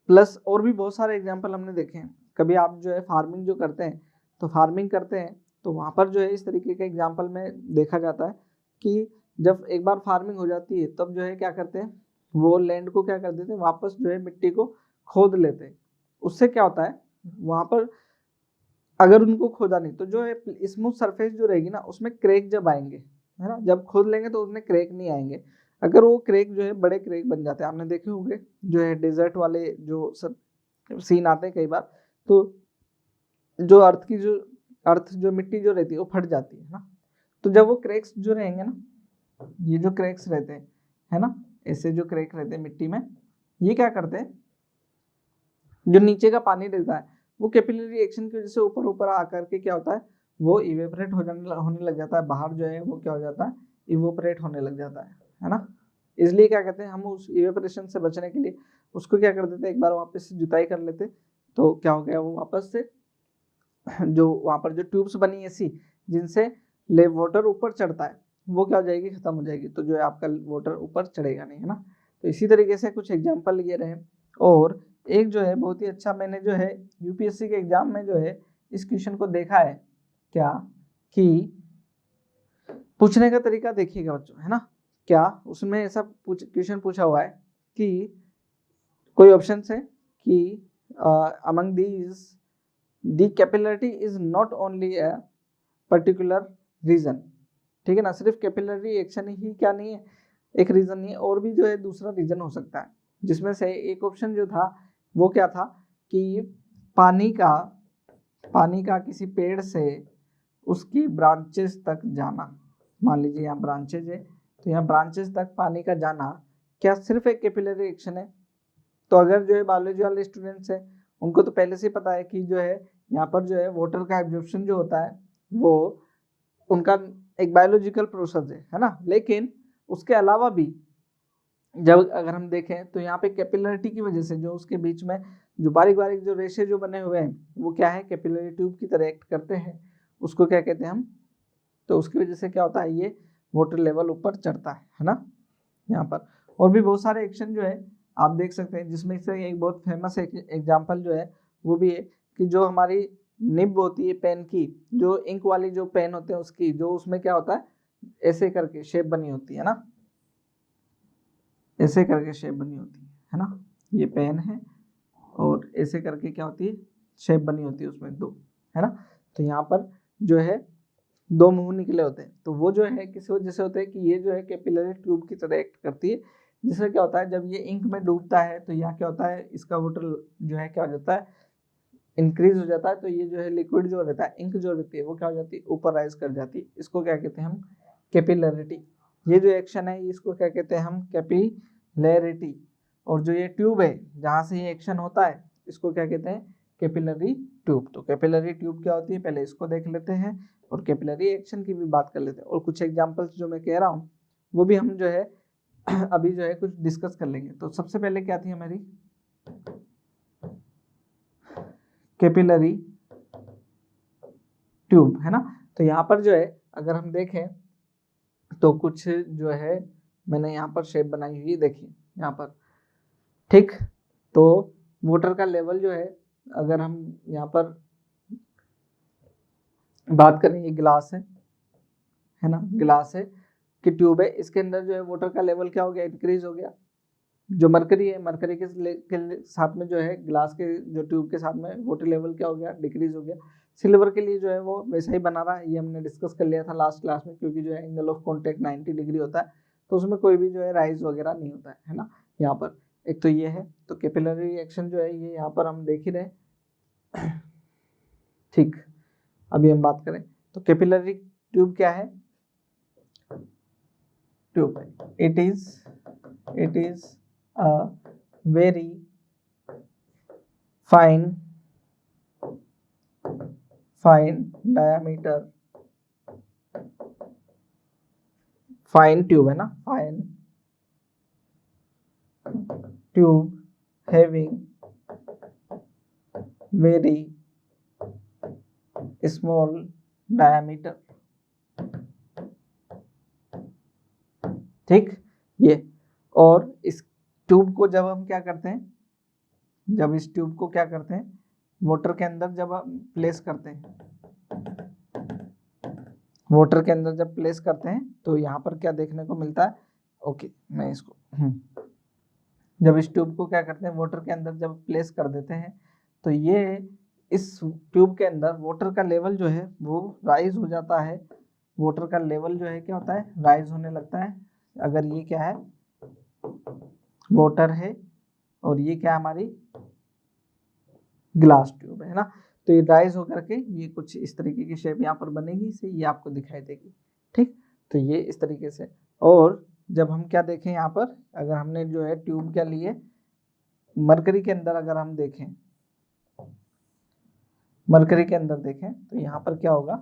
प्लस और भी बहुत सारे एग्जांपल हमने देखे हैं, कभी आप जो है फार्मिंग जो करते हैं तो फार्मिंग करते हैं तो वहाँ पर जो है इस तरीके के एग्जाम्पल में देखा जाता है कि जब एक बार फार्मिंग हो जाती है तब जो है क्या करते हैं, वो लैंड को क्या कर देते हैं, वापस जो है मिट्टी को खोद लेते हैं। उससे क्या होता है, वहाँ पर अगर उनको खोदा नहीं तो जो है स्मूथ सरफेस जो रहेगी ना उसमें क्रैक जब आएंगे, है ना, जब खोद लेंगे तो उसमें क्रैक नहीं आएंगे। अगर वो क्रैक जो है बड़े क्रैक बन जाते हैं, आपने देखे होंगे जो है डेजर्ट वाले जो सब सीन आते हैं कई बार, तो जो अर्थ जो मिट्टी जो रहती है वो फट जाती है ना। तो जब वो क्रैक्स जो रहेंगे ना, ये जो क्रैक्स रहते हैं, है ना, ऐसे जो क्रैक रहते हैं मिट्टी में, ये क्या करते हैं, जो नीचे का पानी रहता है वो कैपिलरी एक्शन की वजह से ऊपर ऊपर आकर के क्या होता है, वो इवेपोरेट होने लग जाता है, बाहर जो है वो क्या हो जाता है, इवोपरेट होने लग जाता है ना। इसलिए क्या कहते हैं, हम उस इवेपोरेशन से बचने के लिए उसको क्या कर देते हैं, एक बार वापस से जुताई कर लेते, तो क्या हो गया, वो वापस से जो वहाँ पर जो ट्यूब्स बनी ऐसी जिनसे ले वाटर ऊपर चढ़ता है वो क्या हो जाएगी, खत्म हो जाएगी, तो जो है आपका वाटर ऊपर चढ़ेगा नहीं, है ना। तो इसी तरीके से कुछ एग्जाम्पल ये रहे। और एक जो है बहुत ही अच्छा, मैंने जो है यूपीएससी के एग्जाम में जो है इस क्वेश्चन को देखा है, क्या कि पूछने का तरीका देखिएगा बच्चों, है ना, क्या उसमें ऐसा क्वेश्चन पूछा हुआ है कि कोई ऑप्शन है कि among these the capillarity is not only a particular reason, ठीक है ना, सिर्फ कैपिलरी एक्शन ही क्या नहीं है, एक रीजन नहीं है, और भी जो है दूसरा रीजन हो सकता है, जिसमें से एक ऑप्शन जो था वो क्या था कि पानी का किसी पेड़ से उसकी ब्रांचेस तक जाना। मान लीजिए यहाँ ब्रांचेज है तो यहाँ ब्रांचेस तक पानी का जाना क्या सिर्फ एक कैपिलरी एक्शन है। तो अगर जो है बायोलॉजी वाले स्टूडेंट्स है उनको तो पहले से पता है कि जो है यहाँ पर जो है वाटर का एब्जॉर्प्शन जो होता है वो उनका एक बायोलॉजिकल प्रोसेस है ना। लेकिन उसके अलावा भी जब अगर हम देखें तो यहाँ पे कैपिलरिटी की वजह से जो उसके बीच में जो बारीक बारीक जो रेशे जो बने हुए हैं वो क्या है, कैपिलरी ट्यूब की तरह एक्ट करते हैं, उसको क्या कहते हैं हम, तो उसकी वजह से क्या होता है, ये वाटर लेवल ऊपर चढ़ता है ना यहाँ पर। और भी बहुत सारे एक्शन जो है आप देख सकते हैं, जिसमें से एक बहुत फेमस एग्जाम्पल जो है वो भी है कि जो हमारी निब होती है पेन की, जो इंक वाली जो पेन होते हैं उसकी जो उसमें क्या होता है, ऐसे करके शेप बनी होती है ना, ऐसे करके शेप बनी होती है ना, ये पेन है और ऐसे करके क्या होती है, शेप बनी होती है उसमें दो, है ना। तो यहाँ पर जो है दो मुंह निकले होते हैं, तो वो जो है किस वजह से होते हैं कि ये जो है कैपिलरी ट्यूब की तरह एक्ट करती है, जिससे क्या होता है जब ये इंक में डूबता है तो यहाँ क्या होता है, इसका वाटर जो है क्या हो जाता है, इंक्रीज हो जाता है, तो ये जो है लिक्विड जो रहता है, इंक जो रहती है वो क्या हो जाती है, ऊपर राइज कर जाती है। इसको क्या कहते हैं हम, कैपिलरिटी। ये जो एक्शन है इसको क्या कहते हैं हम, कैपिलरिटी। और जो ये ट्यूब है जहाँ से ये एक्शन होता है इसको क्या कहते हैं, कैपिलरी ट्यूब। तो कैपिलरी ट्यूब क्या होती है पहले इसको देख लेते हैं और कैपिलरी एक्शन की भी बात कर लेते हैं, और कुछ एग्जांपल्स जो मैं कह रहा हूँ वो भी हम जो है अभी जो है कुछ डिस्कस कर लेंगे। तो सबसे पहले क्या थी हमारी कैपिलरी ट्यूब, है ना। तो यहाँ पर जो है अगर हम देखें तो कुछ जो है मैंने यहाँ पर शेप बनाई हुई देखिए यहाँ पर, ठीक। तो वाटर का लेवल जो है अगर हम यहाँ पर बात करें, ये ग्लास है ना, ग्लास है कि ट्यूब है, इसके अंदर जो है वाटर का लेवल क्या हो गया, इंक्रीज हो गया। जो मरकरी है, मरकरी के साथ में जो है ग्लास के जो ट्यूब के साथ में वाटर लेवल क्या हो गया, डिक्रीज हो गया। सिल्वर के लिए जो है वो वैसा ही बना रहा है, ये हमने डिस्कस कर लिया था लास्ट क्लास में, क्योंकि जो है एंगल ऑफ कॉन्टेक्ट 90 डिग्री होता है तो उसमें कोई भी जो है राइज वगैरह नहीं होता है ना। यहाँ पर एक तो ये है, तो कैपिलरी एक्शन जो है ये यहाँ पर हम देख ही रहे, ठीक। अभी हम बात करें तो कैपिलरी ट्यूब क्या है, ट्यूब है, it is a very fine diameter fine tube है ना, fine tube having very small diameter, ठीक। ये और इस ट्यूब को जब हम क्या करते हैं, जब इस ट्यूब को क्या करते हैं वाटर के अंदर जब हम प्लेस करते हैं, वाटर के अंदर जब प्लेस करते हैं तो यहाँ पर क्या देखने को मिलता है, ओके मैं इसको जब इस ट्यूब को क्या करते हैं वाटर के अंदर जब प्लेस कर देते हैं तो ये इस ट्यूब के अंदर वाटर का लेवल जो है वो राइज हो जाता है। वाटर का लेवल जो है क्या होता है, राइज होने लगता है। अगर ये क्या है, वाटर है और ये क्या हमारी ग्लास ट्यूब है ना, तो ये राइज होकर के ये कुछ इस तरीके की शेप यहाँ पर बनेगी, से ये आपको दिखाई देगी। ठीक, तो ये इस तरीके से। और जब हम क्या देखें यहाँ पर, अगर हमने जो है ट्यूब क्या लिए, मरकरी के अंदर अगर हम देखें, मरकरी के अंदर देखें तो यहाँ पर क्या होगा,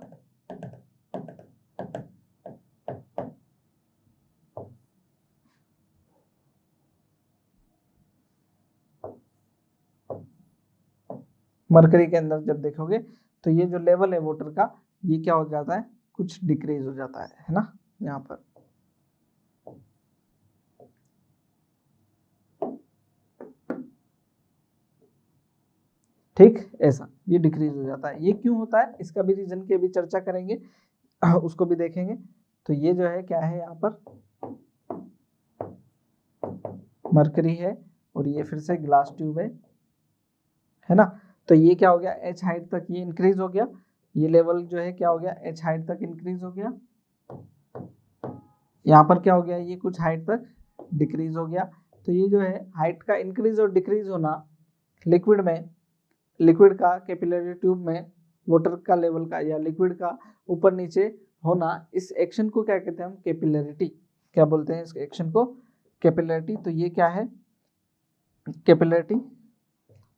मरकरी के अंदर जब देखोगे तो ये जो लेवल है वाटर का ये क्या हो जाता है, कुछ डिक्रीज हो जाता है ना यहाँ पर। ठीक, ऐसा ये डिक्रीज हो जाता है। ये क्यों होता है, इसका भी रीजन की अभी चर्चा करेंगे, उसको भी देखेंगे। तो ये जो है क्या है, यहाँ पर मरकरी है और ये फिर से ग्लास ट्यूब है ना। तो ये क्या हो गया, एच हाइट तक ये इंक्रीज हो गया, ये लेवल जो है क्या हो गया, एच हाइट तक इंक्रीज हो गया। यहाँ पर क्या हो गया, ये कुछ हाइट तक डिक्रीज हो गया। तो ये जो है हाइट का इंक्रीज और डिक्रीज होना लिक्विड में, लिक्विड का कैपिलरी ट्यूब में वाटर का लेवल का या लिक्विड का ऊपर नीचे होना, इस एक्शन को क्या कहते हैं हम, कैपिलरिटी। क्या बोलते हैं इस एक्शन को, कैपिलरिटी। तो ये क्या है, कैपिलरिटी,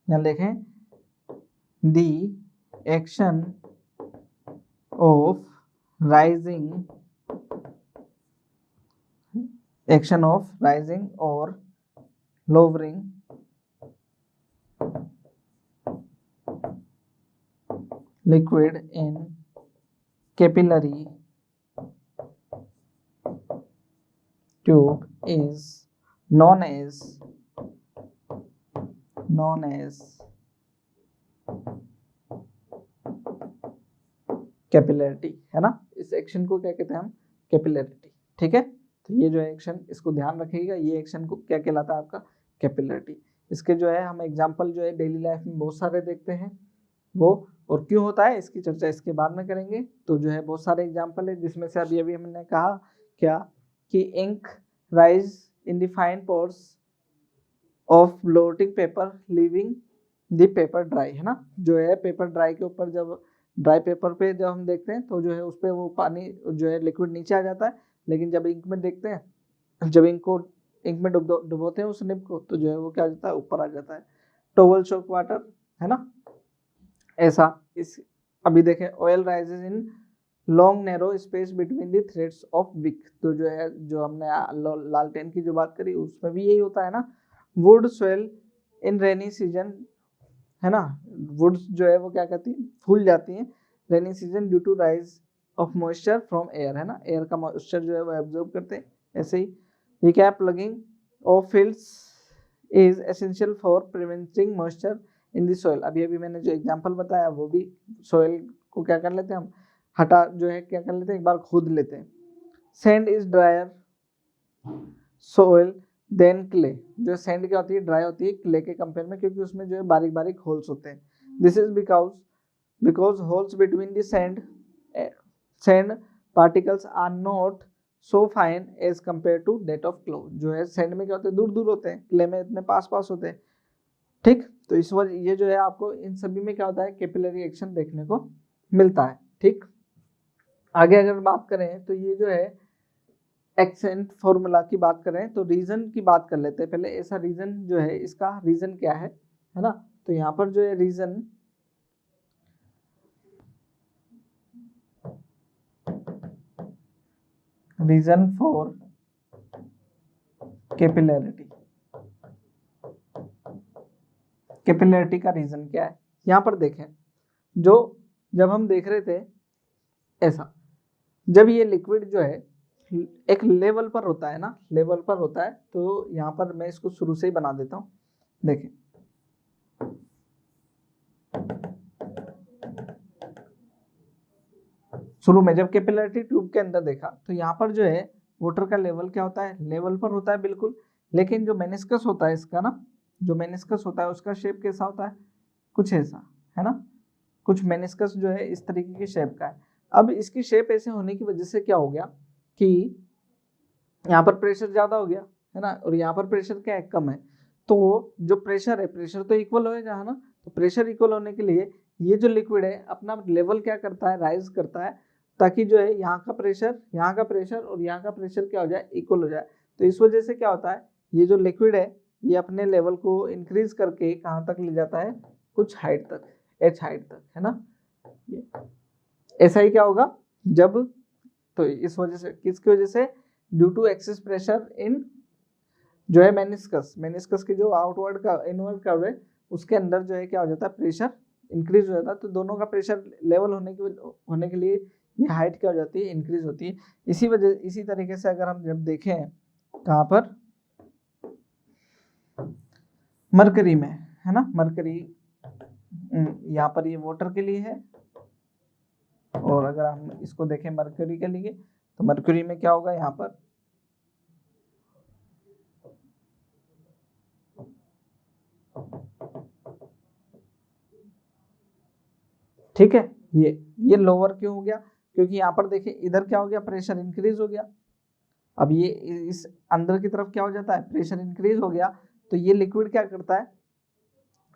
यहाँ देखें, the action of rising, action of rising और lowering liquid in capillary tube is known as capillarity, है ना। इस एक्शन को क्या कहते हैं हम, कैपिलरिटी। ठीक है, तो ये जो है एक्शन, इसको ध्यान रखिएगा, ये एक्शन को क्या कहलाता है आपका, कैपिलरिटी। इसके जो है हम एग्जांपल जो है डेली लाइफ में बहुत सारे देखते हैं वो, और क्यों होता है इसकी चर्चा इसके बाद में करेंगे। तो जो है बहुत सारे एग्जांपल है, जिसमें से अभी अभी हमने कहा क्या कि ink rise in the fine pores of blotting paper leaving the paper dry, है ना। जो है पेपर ड्राई के ऊपर, जब ड्राई पेपर पे जब हम देखते हैं तो जो है उस पर वो पानी जो है लिक्विड नीचे आ जाता है, लेकिन जब इंक में देखते हैं, जब इंक में डुबोते हैं उस निब को, तो जो है वो क्या आ जाता है, ऊपर आ जाता है। टोवल चोक वाटर, है ना, ऐसा। इस अभी देखें, oil rises in long narrow space between the threads of wick. तो जो है, जो हमने लालटेन की जो बात करी उसमें भी यही होता है ना। Would swell in rainy season, है ना, वुड्स जो है वो क्या कहती है, फूल जाती हैं rainy season due to rise of moisture from air, है ना, एयर का मॉइस्चर जो है वो एब्जॉर्ब करते हैं। ऐसे ही ये क्या, plugging of fields is essential for preventing moisture in the soil. अभी अभी मैंने जो एग्जांपल बताया वो भी सॉइल को क्या कर लेते हैं हम, हटा जो है क्या कर लेते हैं, एक बार खोद लेते हैं। Sand is dryer soil than clay. जो सैंड क्या होती है, ड्राई होती है क्ले के कंपेयर में, क्योंकि उसमें जो है बारीक बारीक होल्स होते हैं। This is because holes between the sand particles are not so fine as compare to that of clay. जो है सैंड में क्या होते हैं, दूर दूर होते हैं, क्ले में इतने पास पास होते हैं। ठीक, तो इस वजह ये जो है आपको इन सभी में क्या होता है, कैपिलरी एक्शन देखने को मिलता है। ठीक, आगे अगर बात करें तो ये जो है एक्सेंट फॉर्मूला की बात करें तो रीजन की बात कर लेते हैं पहले। ऐसा रीजन जो है, इसका रीजन क्या है ना। तो यहाँ पर जो है रीजन फॉर कैपिलरिटी का रीजन क्या है, यहाँ पर देखें। जो जब हम देख रहे थे ऐसा, जब ये लिक्विड जो है एक लेवल पर होता है ना, लेवल पर होता है, तो यहाँ पर मैं इसको शुरू से ही बना देता हूँ। देखें, शुरू में जब कैपिलरी ट्यूब के अंदर देखा तो यहाँ पर जो है वाटर का लेवल क्या होता है, लेवल पर होता है बिल्कुल, लेकिन जो मेनिस्कस होता है इसका ना, जो मेनिस्कस होता है उसका शेप कैसा होता है, कुछ ऐसा है ना, कुछ मेनिस्कस जो है इस तरीके की शेप का है। अब इसकी शेप ऐसे होने की वजह से क्या हो गया कि यहाँ पर प्रेशर ज्यादा हो गया है ना, और यहाँ पर प्रेशर क्या है, कम है। तो जो प्रेशर है, प्रेशर तो इक्वल होएगा है ना, तो प्रेशर इक्वल होने के लिए ये जो लिक्विड है अपना लेवल क्या करता है, राइज करता है, ताकि जो है यहाँ का प्रेशर, यहाँ का प्रेशर और यहाँ का प्रेशर क्या हो जाए, इक्वल हो जाए। तो इस वजह से क्या होता है, ये जो लिक्विड है ये अपने लेवल को इंक्रीज करके कहाँ तक ले जाता है, कुछ हाइट तक, एच हाइट तक, है ना। ये ऐसा ही क्या होगा जब, तो इस वजह से, किसकी वजह से, due to excess pressure in जो है मेनिस्कस, मेनिस्कस की जो आउटवर्ड का इनवर्ड कर्व है उसके अंदर जो है क्या हो जाता है, प्रेशर इंक्रीज हो जाता है। तो दोनों का प्रेशर लेवल होने के लिए ये हाइट क्या हो जाती है, इंक्रीज होती है। इसी तरीके से अगर हम जब देखें कहाँ पर, मरकरी में, है ना, मरकरी यहाँ पर ये वाटर के लिए है, और अगर हम इसको देखें मरकरी के लिए, तो मरकरी में क्या होगा, यहाँ पर ठीक है, ये लोअर क्यों हो गया, क्योंकि यहाँ पर देखिए इधर क्या हो गया, प्रेशर इंक्रीज हो गया। अब ये इस अंदर की तरफ क्या हो जाता है, प्रेशर इंक्रीज हो गया, तो ये लिक्विड क्या करता है,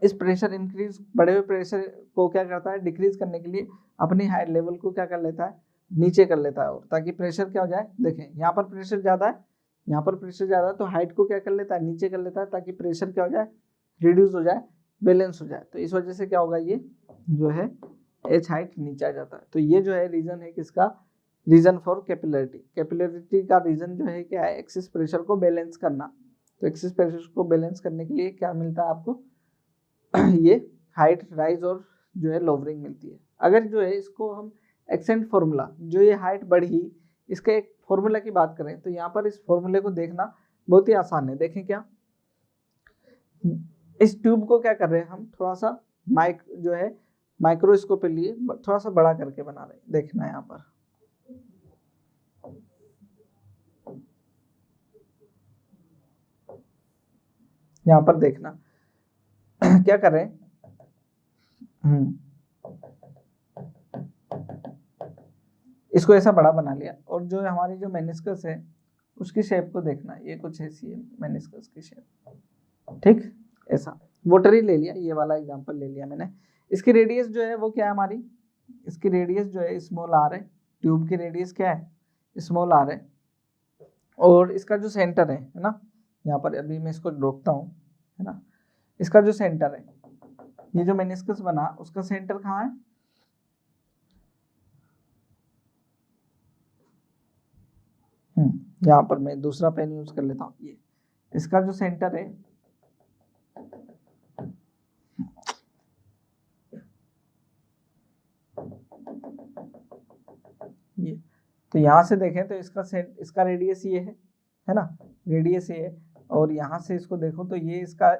इस प्रेशर इंक्रीज, बढ़े हुए प्रेशर को क्या करता है, डिक्रीज करने के लिए अपनी हाइट लेवल को क्या कर लेता है, नीचे कर लेता है, और ताकि प्रेशर क्या हो जाए, देखें यहाँ पर प्रेशर ज्यादा है, यहाँ पर प्रेशर ज्यादा है, तो हाइट को क्या कर लेता है, नीचे कर लेता है, ताकि प्रेशर क्या हो जाए, रिड्यूस हो जाए, बैलेंस हो जाए। तो इस वजह से क्या होगा, ये जो है एच हाइट नीचे आ जाता है। तो ये जो है रीजन है किसका, रीजन फॉर कैपिलरिटी। कैपिलरिटी का रीजन जो है क्या है, एक्सिस प्रेशर को बैलेंस करना। तो एक्सिस प्रेशर को बैलेंस करने के लिए क्या मिलता है आपको, ये हाइट राइज और जो है लोवरिंग मिलती है। अगर जो है इसको हम एक्सेंट फॉर्मूला, जो ये हाइट बढ़ी, इसके एक फॉर्मूला की बात करें तो यहाँ पर इस फॉर्मूले को देखना बहुत ही आसान है। देखें क्या, इस ट्यूब को क्या कर रहे हैं हम, थोड़ा सा जो है माइक्रोस्कोप के लिए थोड़ा सा बड़ा करके बना रहे हैं। देखना यहाँ पर, यहाँ पर देखना क्या कर रहे हैं, इसको ऐसा बड़ा बना लिया, और जो हमारी जो मेनिस्कस है उसकी शेप को देखना, ये कुछ ऐसी है मेनिस्कस की शेप, ठीक, ऐसा वाटर ही ले लिया, ये वाला एग्जांपल ले लिया मैंने। इसकी रेडियस जो है वो क्या है हमारी, इसकी रेडियस जो है स्मॉल आर है, ट्यूब की रेडियस क्या है, स्मॉल आर है, और इसका जो सेंटर है ना, यहाँ पर अभी मैं इसको रोकता हूँ, है ना, इसका जो सेंटर है, ये जो मेनिस्कस बना उसका सेंटर कहाँ है, यहाँ पर मैं दूसरा पेन यूज कर लेता हूँ, ये इसका जो सेंटर है, ये, तो यहाँ से देखें तो इसका रेडियस ये है ना, रेडियस ये है, और यहाँ से इसको देखो तो ये इसका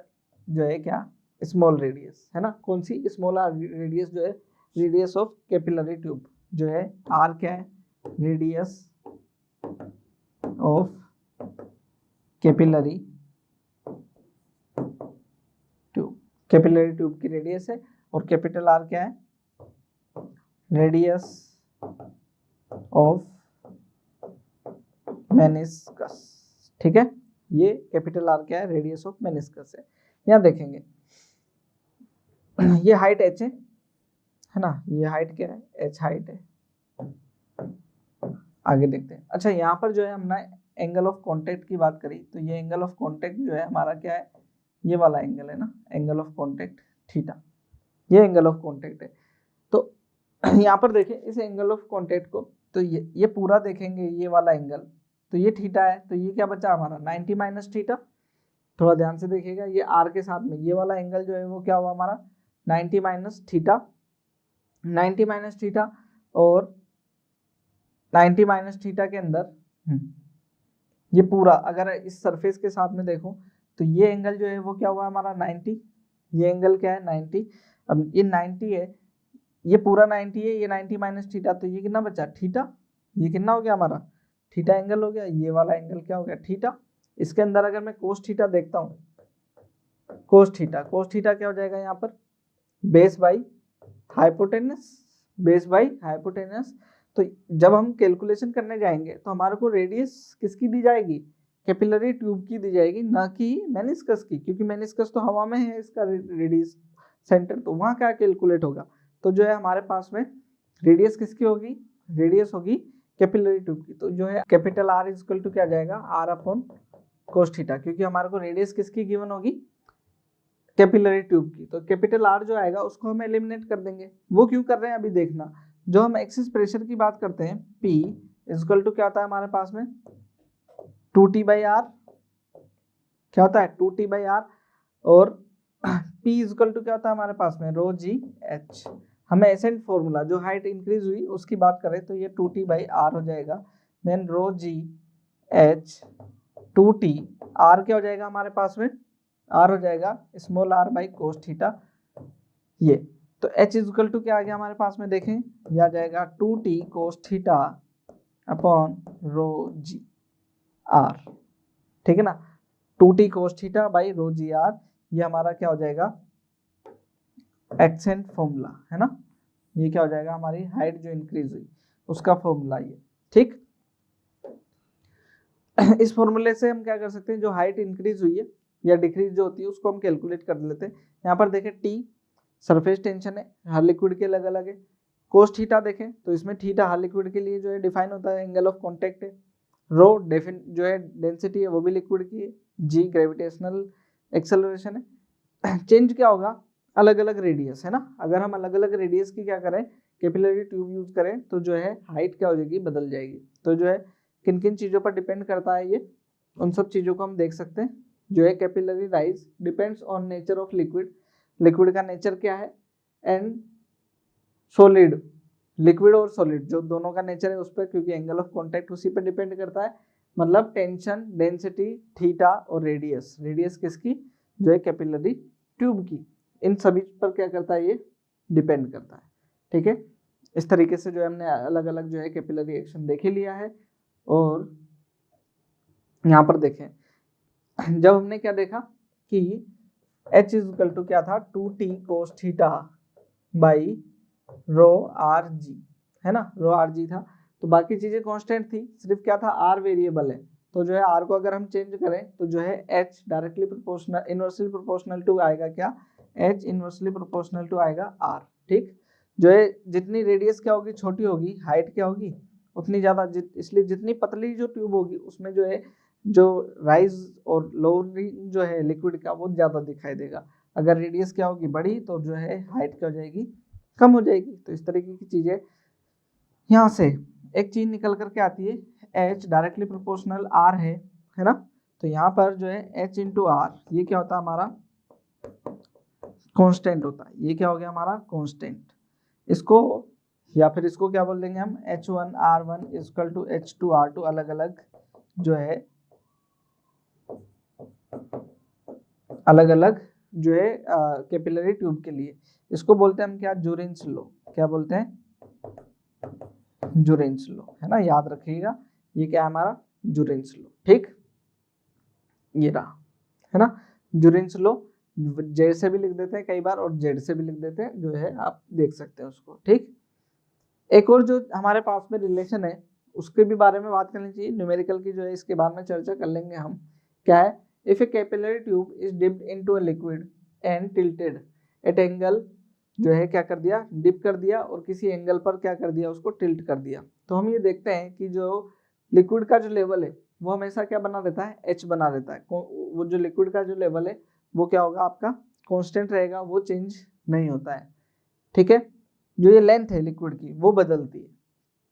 जो है क्या, स्मॉल रेडियस है ना, कौन सी, स्मॉल रेडियस जो है, रेडियस ऑफ कैपिलरी ट्यूब जो है, आर क्या है, radius of capillary tube, capillary tube की रेडियस है, और कैपिटल आर क्या है, रेडियस ऑफ मेनिस्कस, ठीक है, ये कैपिटल आर क्या है, रेडियस ऑफ मेनिस्कस है। यहाँ देखेंगे ये हाइट एच है ना, ये हाइट क्या है, एच हाइट है। आगे देखते हैं, अच्छा यहाँ पर जो है हमने एंगल ऑफ कांटेक्ट की बात करी, तो ये एंगल ऑफ कांटेक्ट जो है हमारा क्या है, ये वाला एंगल है ना, एंगल ऑफ कांटेक्ट थीटा, ये एंगल ऑफ कांटेक्ट है। तो यहाँ पर देखें इस एंगल ऑफ कांटेक्ट को, तो ये पूरा देखेंगे, ये वाला एंगल, तो ये थीटा है, तो ये क्या बचा हमारा 90 माइनस थीटा। थोड़ा ध्यान से देखिएगा, ये आर के साथ में ये वाला एंगल जो है वो क्या हुआ हमारा 90 माइनस थीटा, 90 माइनस थीटा, और 90 माइनस थीटा के अंदर ये पूरा अगर इस सरफेस के साथ में देखो तो ये एंगल जो है वो क्या हुआ हमारा 90, ये एंगल क्या है 90। अब ये 90 है, ये पूरा 90 है, ये 90 माइनस थीटा, तो ये कितना बचा थीटा, ये कितना हो गया हमारा थीटा एंगल हो गया, ये वाला एंगल क्या हो गया थीटा। इसके अंदर अगर मैं कोस थीटा देखता हूँ, कोस थीटा क्या हो जाएगा यहाँ पर base by hypotenuse, base by hypotenuse. तो जब हम कैलकुलेशन करने जाएंगे तो हमारे को रेडियस किसकी दी जाएगी, कैपिलरी ट्यूब की दी जाएगी, ना कि मेनिस्कस की, क्योंकि मेनिस्कस तो हवा में है इसका रेडियस सेंटर, तो वहाँ क्या कैलकुलेट होगा। तो जो है हमारे पास में रेडियस किसकी होगी, रेडियस होगी कैपिलरी ट्यूब की। तो जो है capital R is equal to क्या जाएगा आर अपॉन कोस थीटा, क्योंकि हमारे को रेडियस किसकी गिवन होगी कैपिलरी ट्यूब की। तो कैपिटल आर जो आएगा उसको हम एलिमिनेट कर देंगे। वो क्यों कर रहे हैं अभी देखना। जो हम एक्सिस प्रेशर की बात करते हैं P इक्वल टू क्या होता है हमारे पास में 2T/R, क्या होता है 2T/R, और P इक्वल टू क्या होता है हमारे पास में ρg/h। हमें एसेंट फॉर्मूला जो हाइट इंक्रीज हुई उसकी बात करें तो ये 2T/R हो जाएगा, देन ρg/h 2T, R क्या हो जाएगा हमारे पास में, R हो जाएगा small r by cos theta. ये तो H इक्वल टू क्या आ गया हमारे पास में, देखें यह आ जाएगा 2T cos theta upon ρg/r, ठीक है ना, 2T cos theta by ρg/r। ये हमारा क्या हो जाएगा एक्सेंट फॉर्मूला है ना, ये क्या हो जाएगा हमारी हाइट जो इंक्रीज हुई उसका फॉर्मूला ये, ठीक। इस फॉर्मूले से हम क्या कर सकते हैं, जो हाइट इंक्रीज हुई है या डिक्रीज जो होती है उसको हम कैलकुलेट कर लेते हैं। यहाँ पर देखें टी सरफेस टेंशन है, हर लिक्विड के अलग अलग है। कोस थीटा देखें तो इसमें थीटा हर लिक्विड के लिए जो है डिफाइन होता है, एंगल ऑफ कॉन्टेक्ट है। रो जो है डेंसिटी है वो भी लिक्विड की है, जी ग्रेविटेशनल एक्सेलरेशन है। चेंज क्या होगा, अलग अलग रेडियस है ना, अगर हम अलग अलग रेडियस की क्या करें कैपिलरी ट्यूब यूज करें तो जो है हाइट क्या हो जाएगी बदल जाएगी। तो जो है किन किन चीज़ों पर डिपेंड करता है ये, उन सब चीज़ों को हम देख सकते हैं। जो है capillary rise depends on nature of liquid, liquid का नेचर क्या है, एंड सॉलिड, लिक्विड और सॉलिड जो दोनों का नेचर है उस पर, क्योंकि एंगल ऑफ कॉन्टैक्ट उसी पर डिपेंड करता है। मतलब टेंशन, डेंसिटी, थीटा और रेडियस, रेडियस किसकी जो है कैपिलरी ट्यूब की, इन सभी पर क्या करता है ये डिपेंड करता है, ठीक है। इस तरीके से जो है हमने अलग अलग जो है कैपिलरी एक्शन देख ही लिया है। और यहाँ पर देखें जब हमने क्या देखा कि H इक्वल टू क्या था 2T cos theta by ρrg, है ना, ρrg था, तो बाकी चीजें कांस्टेंट थी, सिर्फ क्या था R वेरिएबल है। तो जो है R को अगर हम चेंज करें तो जो है H directly proportional inversely proportional to आएगा, क्या H इनवर्सली प्रोपोर्शनल टू आएगा R, ठीक। जो है जितनी रेडियस क्या होगी छोटी होगी, हाइट क्या होगी उतनी ज़्यादा, इसलिए जितनी पतली जो ट्यूब होगी उसमें जो है जो राइज और लोअरिंग जो है लिक्विड का वो ज़्यादा दिखाई देगा। अगर रेडियस क्या होगी बड़ी तो जो है हाइट क्या हो जाएगी कम हो जाएगी। तो इस तरीके की चीज़ें यहाँ से एक चीज़ निकल करके आती है, H डायरेक्टली प्रोपोर्शनल R है ना, तो यहाँ पर जो है H इंटू R ये क्या होता है हमारा कांस्टेंट होता है, ये क्या हो गया हमारा कांस्टेंट। इसको या फिर इसको क्या बोल देंगे हम H1 R1 equal to H2 R2, अलग अलग जो है अलग अलग जो है कैपिलरी ट्यूब के लिए। इसको बोलते हैं हम क्या जूरेंस लॉ, क्या बोलते हैं जूरेंस लॉ, है ना, याद रखिएगा ये क्या है हमारा जूरेंस लॉ, ठीक। ये रहा है ना जूरेंस लॉ, जेड से भी लिख देते हैं कई बार और जेड से भी लिख देते हैं, जो है आप देख सकते हैं उसको, ठीक। एक और जो हमारे पास में रिलेशन है उसके भी बारे में बात करनी चाहिए, न्यूमेरिकल की जो है इसके बारे में चर्चा कर लेंगे हम। क्या है, if a capillary tube is dipped into a liquid and tilted at angle, जो है क्या कर दिया डिप कर दिया और किसी एंगल पर क्या कर दिया उसको टिल्ट कर दिया, तो हम ये देखते हैं कि जो लिक्विड का जो लेवल है वो हमेशा क्या बना रहता है H बना रहता है। वो जो लिक्विड का जो लेवल है वो क्या होगा आपका कांस्टेंट रहेगा, वो चेंज नहीं होता है, ठीक है। जो ये लेंथ है लिक्विड की वो बदलती है,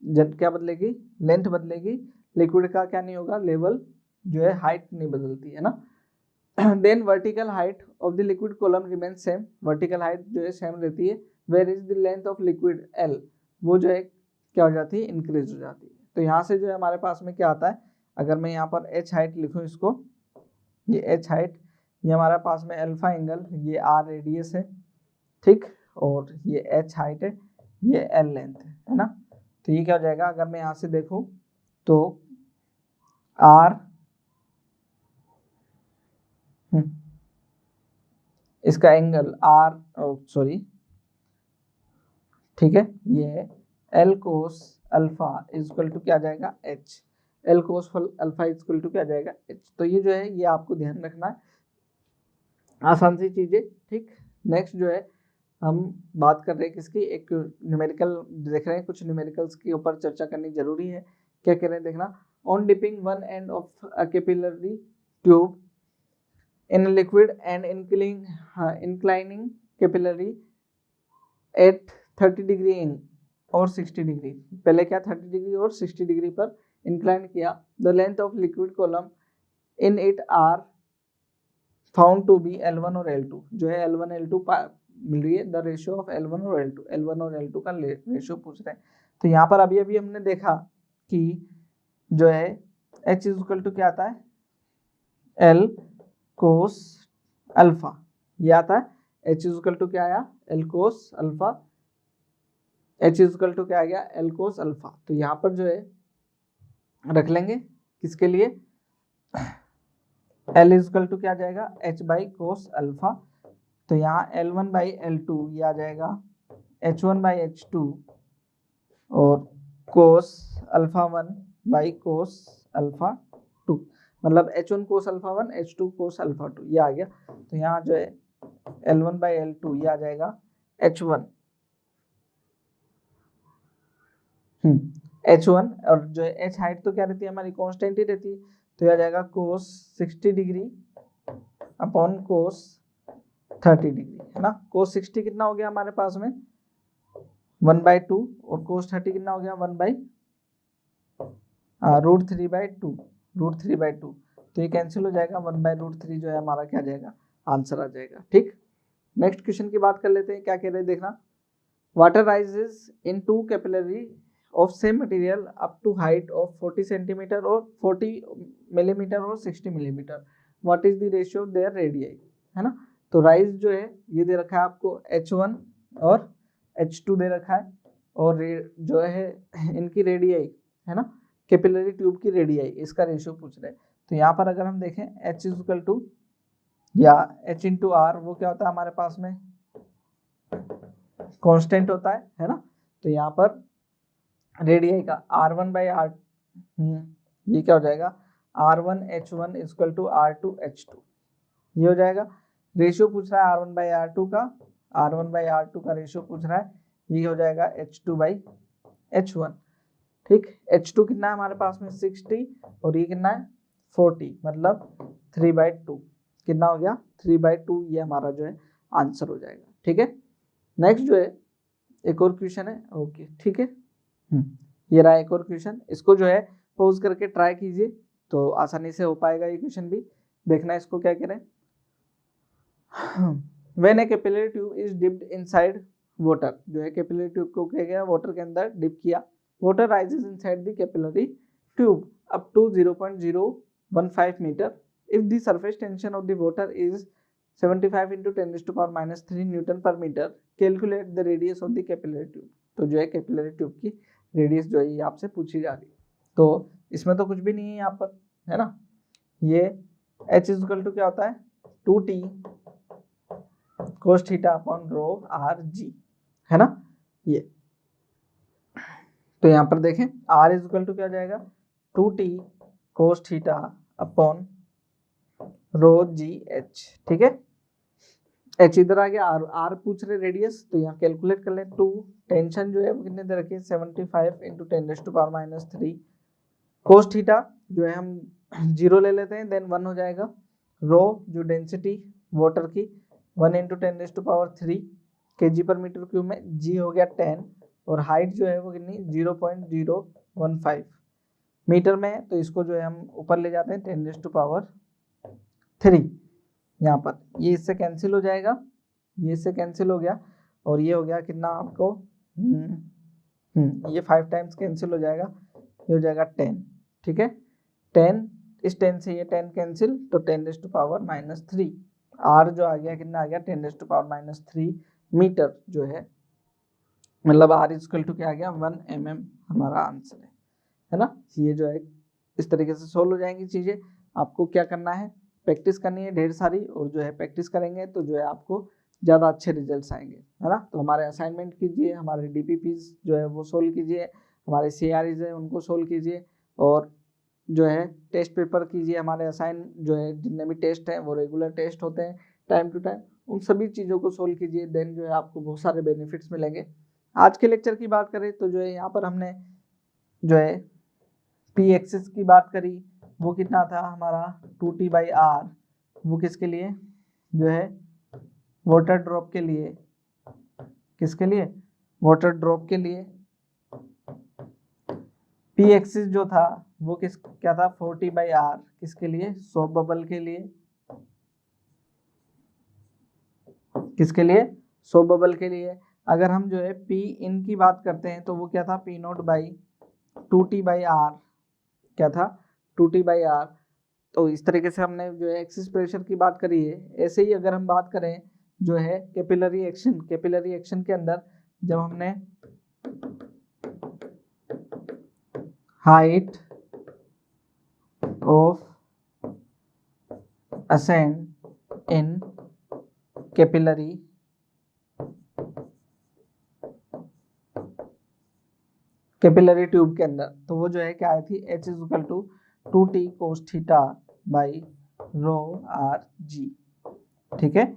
जब क्या बदलेगी लेंथ बदलेगी, लिक्विड का क्या नहीं होगा लेवल जो है हाइट नहीं बदलती है ना। Then vertical height of the liquid column remain same, vertical height जो है सेम रहती है, where is the length of liquid L, वो जो है क्या हो जाती है इंक्रीज हो जाती है। तो यहाँ से जो है हमारे पास में क्या आता है, अगर मैं यहाँ पर H हाइट लिखूँ इसको, ये H हाइट ये हमारे पास में अल्फा एंगल, ये R रेडियस है, ठीक, और ये H हाइट है, ये L लेंथ है ना। तो ये क्या हो जाएगा, अगर मैं यहाँ से देखूं तो R इसका एंगल R सॉरी ठीक है, ये L cos alpha equal to क्या आ जाएगा H, L cos alpha equal to क्या आ जाएगा H। तो ये जो है ये आपको ध्यान रखना है, आसान सी चीजें। ठीक, नेक्स्ट जो है हम बात कर रहे हैं किसकी, एक न्यूमेरिकल देख रहे हैं, कुछ न्यूमेरिकल्स के ऊपर चर्चा करनी जरूरी है। क्या कह रहे हैं देखना, on dipping one end of a capillary tube in liquid and inclining capillary at 30 degree in और 60 डिग्री, पहले क्या 30 डिग्री और 60 डिग्री पर इंक्लाइन किया, the length of liquid column in it are found to be L1 और L2, जो है L1 L2 मिल रही है, द रेशियो ऑफ L1 और L2, L1 और L2 का रेशियो पूछ रहे हैं। तो यहाँ पर अभी अभी हमने देखा कि जो है H इक्वल टू क्या आता है L कोस अल्फा, ये आता है H इक्वल टू क्या आया L cos alpha, H equal to क्या आ गया L कोस अल्फा। तो यहाँ पर जो है रख लेंगे किसके लिए, L इक्वल टू क्या आ जाएगा H बाई कोस अल्फा। तो यहाँ L1 बाई L2 ये आ जाएगा H1 बाई H2 और cos alpha 1 by cos alpha 2, मतलब H1 cos alpha 1 H2 cos alpha 2 ये आ गया। तो यहाँ जो है L1 बाई L2 ये आ जाएगा H1 H1 और जो है H हाइट तो क्या रहती है हमारी कांस्टेंट ही रहती है, तो ये आ जाएगा कोस 60 डिग्री अपॉन कोस 30 डिग्री है ना। कोस 60 कितना हो गया हमारे पास में 1/2 और कोस 30 कितना हो गया 1/√3/2, √3/2। तो ये कैंसिल हो जाएगा, 1/√3 जो है हमारा क्या आ जाएगा आंसर आ जाएगा। ठीक, नेक्स्ट क्वेश्चन की बात कर लेते हैं, क्या कह रहे हैं देखना, water rises in 2 capillary of same material up to height of 40 centimeter or 40 millimeter or 60 millimeter, what is the ratio of their radii, है ना। तो राइज जो है ये दे रखा है आपको H1 और H2 दे रखा है, और जो है इनकी रेडियाई है ना, कैपिलरी ट्यूब की रेडियाई, इसका रेशियो पूछ रहे हैं। तो यहाँ पर अगर हम देखें H इक्वल टू या H इंटू R वो क्या होता है हमारे पास में कांस्टेंट होता है ना। तो यहाँ पर रेडियाई का R1 बाई R ये क्या हो जाएगा R1 H1 equal to R2 H2, ये हो जाएगा। रेशियो पूछ रहा है R1 बाई R2 का, R1 बाई R2 का रेशियो पूछ रहा है, ये हो जाएगा H2 बाई H1। ठीक, H2 कितना है हमारे पास में 60 और ये कितना है 40, मतलब 3/2 कितना हो गया 3/2, ये हमारा जो है आंसर हो जाएगा। ठीक है, नेक्स्ट जो है एक और क्वेश्चन है। ओके ठीक है, ये रहा एक और क्वेश्चन, इसको जो है पोज करके ट्राई कीजिए तो आसानी से हो पाएगा ये क्वेश्चन भी। देखना इसको क्या कह रहे हैं, when A capillary tube is dipped inside water, जो है कैपिलरी ट्यूब को क्या गया वाटर के अंदर डिप किया, water rises inside the capillary tube up to 0.015 metre if the surface tension of the water is 75 into 10⁻³ newton per metre, calculate the radius of the capillary tube. तो जो है capillary tube की radius जो है ये आपसे पूछी जा रही है। तो इसमें तो कुछ भी नहीं है यहाँ पर, है ना। ये H इक्वल टू क्या होता है 2T cos theta upon rho R G, है ना ये। तो यहाँ पर देखें R इक्वल टू क्या हो जाएगा 2T cos theta upon rho G H। ठीक है, H इधर आ गया, R पूछ रहे रेडियस, तो यहाँ कैलकुलेट कर लें। 2 टेंशन जो है वो कितने दे रखी है 75 into 10⁻³ कोस थीटा जो है हम 0 ले लेते हैं, देन 1 हो जाएगा, रो जो डेंसिटी वाटर की 1 into 10⁻³ kg पर मीटर क्यूब में, G हो गया 10 और हाइट जो है वो कितनी 0.015 मीटर में है, तो इसको जो है हम ऊपर ले जाते हैं 10⁻³ यहाँ पर, ये इससे कैंसिल हो जाएगा, ये इससे कैंसिल हो गया और ये हो गया कितना आपको ये 5 टाइम्स कैंसिल हो जाएगा, ये हो जाएगा 10। ठीक है, 10 इस 10 से ये 10 कैंसिल, तो 10⁻³ R जो आ गया कितना आ गया 10⁻³ मीटर जो है मतलब r इक्वल टू क्या आ गया 1 mm हमारा आंसर है ना। ये जो है इस तरीके से सोल्व हो जाएंगी चीजें। आपको क्या करना है, प्रैक्टिस करनी है ढेर सारी, और जो है प्रैक्टिस करेंगे तो जो है आपको ज़्यादा अच्छे रिजल्ट्स आएंगे, है ना। तो हमारे असाइनमेंट कीजिए, हमारे डीपीपीज जो है वो सोल्व कीजिए, हमारे सीआरईज है उनको सोल्व कीजिए, और जो है टेस्ट पेपर कीजिए। हमारे असाइन जो है जितने भी टेस्ट हैं वो रेगुलर टेस्ट होते हैं टाइम टू टाइम, उन सभी चीज़ों को सोल्व कीजिए। देन जो है आपको बहुत सारे बेनिफिट्स मिलेंगे। आज के लेक्चर की बात करें तो जो है यहाँ पर हमने जो है पी एक्सिस की बात करी, वो कितना था हमारा 2t/r, वो किसके लिए जो है वाटर ड्रॉप के लिए, किसके लिए वाटर ड्रॉप के लिए। पी एक्सिस जो था वो क्या था 40/r, किसके लिए सोप बबल के लिए, किसके लिए सोप बबल के लिए। अगर हम जो है पी इन की बात करते हैं तो वो क्या था P0/2t/r, क्या था 2t/r। तो इस तरीके से हमने जो है एक्सिस प्रेशर की बात करी है। ऐसे ही अगर हम बात करें जो है कैपिलरी एक्शन, कैपिलरी एक्शन के अंदर जब हमने height of ascent in capillary tube के अंदर, तो वो जो है क्या आई थी H equal to 2t cos theta by rho R G. ठीक है,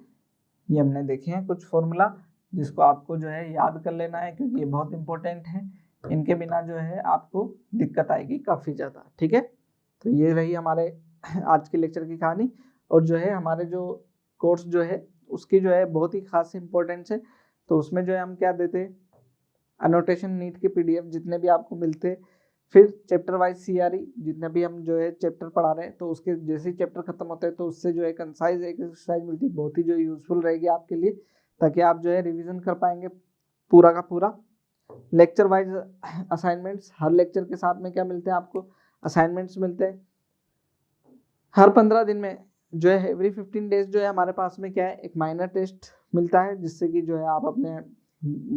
ये हमने देखे हैं कुछ फॉर्मूला जिसको आपको जो है याद कर लेना है, क्योंकि ये बहुत इंपॉर्टेंट है। इनके बिना जो है आपको दिक्कत आएगी काफ़ी ज़्यादा। ठीक है, तो ये रही हमारे आज के लेक्चर की कहानी। और जो है हमारे जो कोर्स जो है उसकी जो है बहुत ही खास इंपॉर्टेंस है। तो उसमें जो है हम क्या देते हैं, अनोटेशन नीट के पीडीएफ जितने भी आपको मिलते हैं, फिर चैप्टर वाइज सीआरई जितने भी हम जो है चैप्टर पढ़ा रहे हैं, तो उसके जैसे ही चैप्टर खत्म होते हैं तो उससे जो है कंसाइज एक एक्सरसाइज मिलती है, बहुत ही जो यूजफुल रहेगी आपके लिए, ताकि आप जो है रिवीजन कर पाएंगे पूरा का पूरा। लेक्चर वाइज असाइनमेंट्स, हर लेक्चर के साथ में क्या मिलते हैं आपको, असाइनमेंट्स मिलते हैं। हर 15 दिन में जो है एवरी 15 डेज जो है हमारे पास में क्या है एक माइनर टेस्ट मिलता है, जिससे कि जो है आप अपने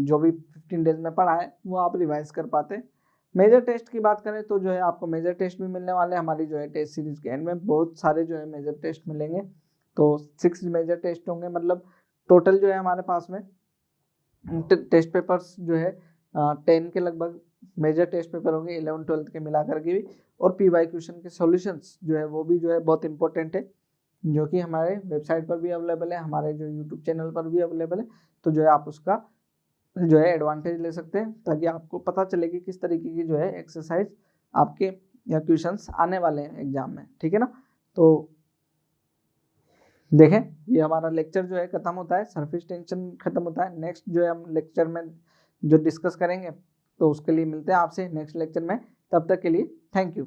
जो भी 15 डेज में पढ़ा है वो आप रिवाइज कर पाते हैं। मेजर टेस्ट की बात करें तो जो है आपको मेजर टेस्ट भी मिलने वाले हैं। हमारी जो है टेस्ट सीरीज के एंड में बहुत सारे जो है मेजर टेस्ट मिलेंगे, तो 6 मेजर टेस्ट होंगे। मतलब टोटल जो है हमारे पास में टेस्ट पेपर्स जो है 10 के लगभग मेजर टेस्ट पेपर होंगे 11-12 के मिला करके भी। और पीवाई क्वेश्चन के सॉल्यूशंस जो है वो भी जो है बहुत इंपॉर्टेंट है, जो कि हमारे वेबसाइट पर भी अवेलेबल है, हमारे जो यूट्यूब चैनल पर भी अवेलेबल है। तो जो है आप उसका जो है एडवांटेज ले सकते हैं, ताकि आपको पता चले कि किस तरीके की जो है एक्सरसाइज आपके या क्वेश्चंस आने वाले हैं एग्जाम में। ठीक है ना, तो देखें ये हमारा लेक्चर जो है खत्म होता है, सरफेस टेंशन खत्म होता है। नेक्स्ट जो है हम लेक्चर में जो डिस्कस करेंगे तो उसके लिए मिलते हैं आपसे नेक्स्ट लेक्चर में। तब तक के लिए थैंक यू।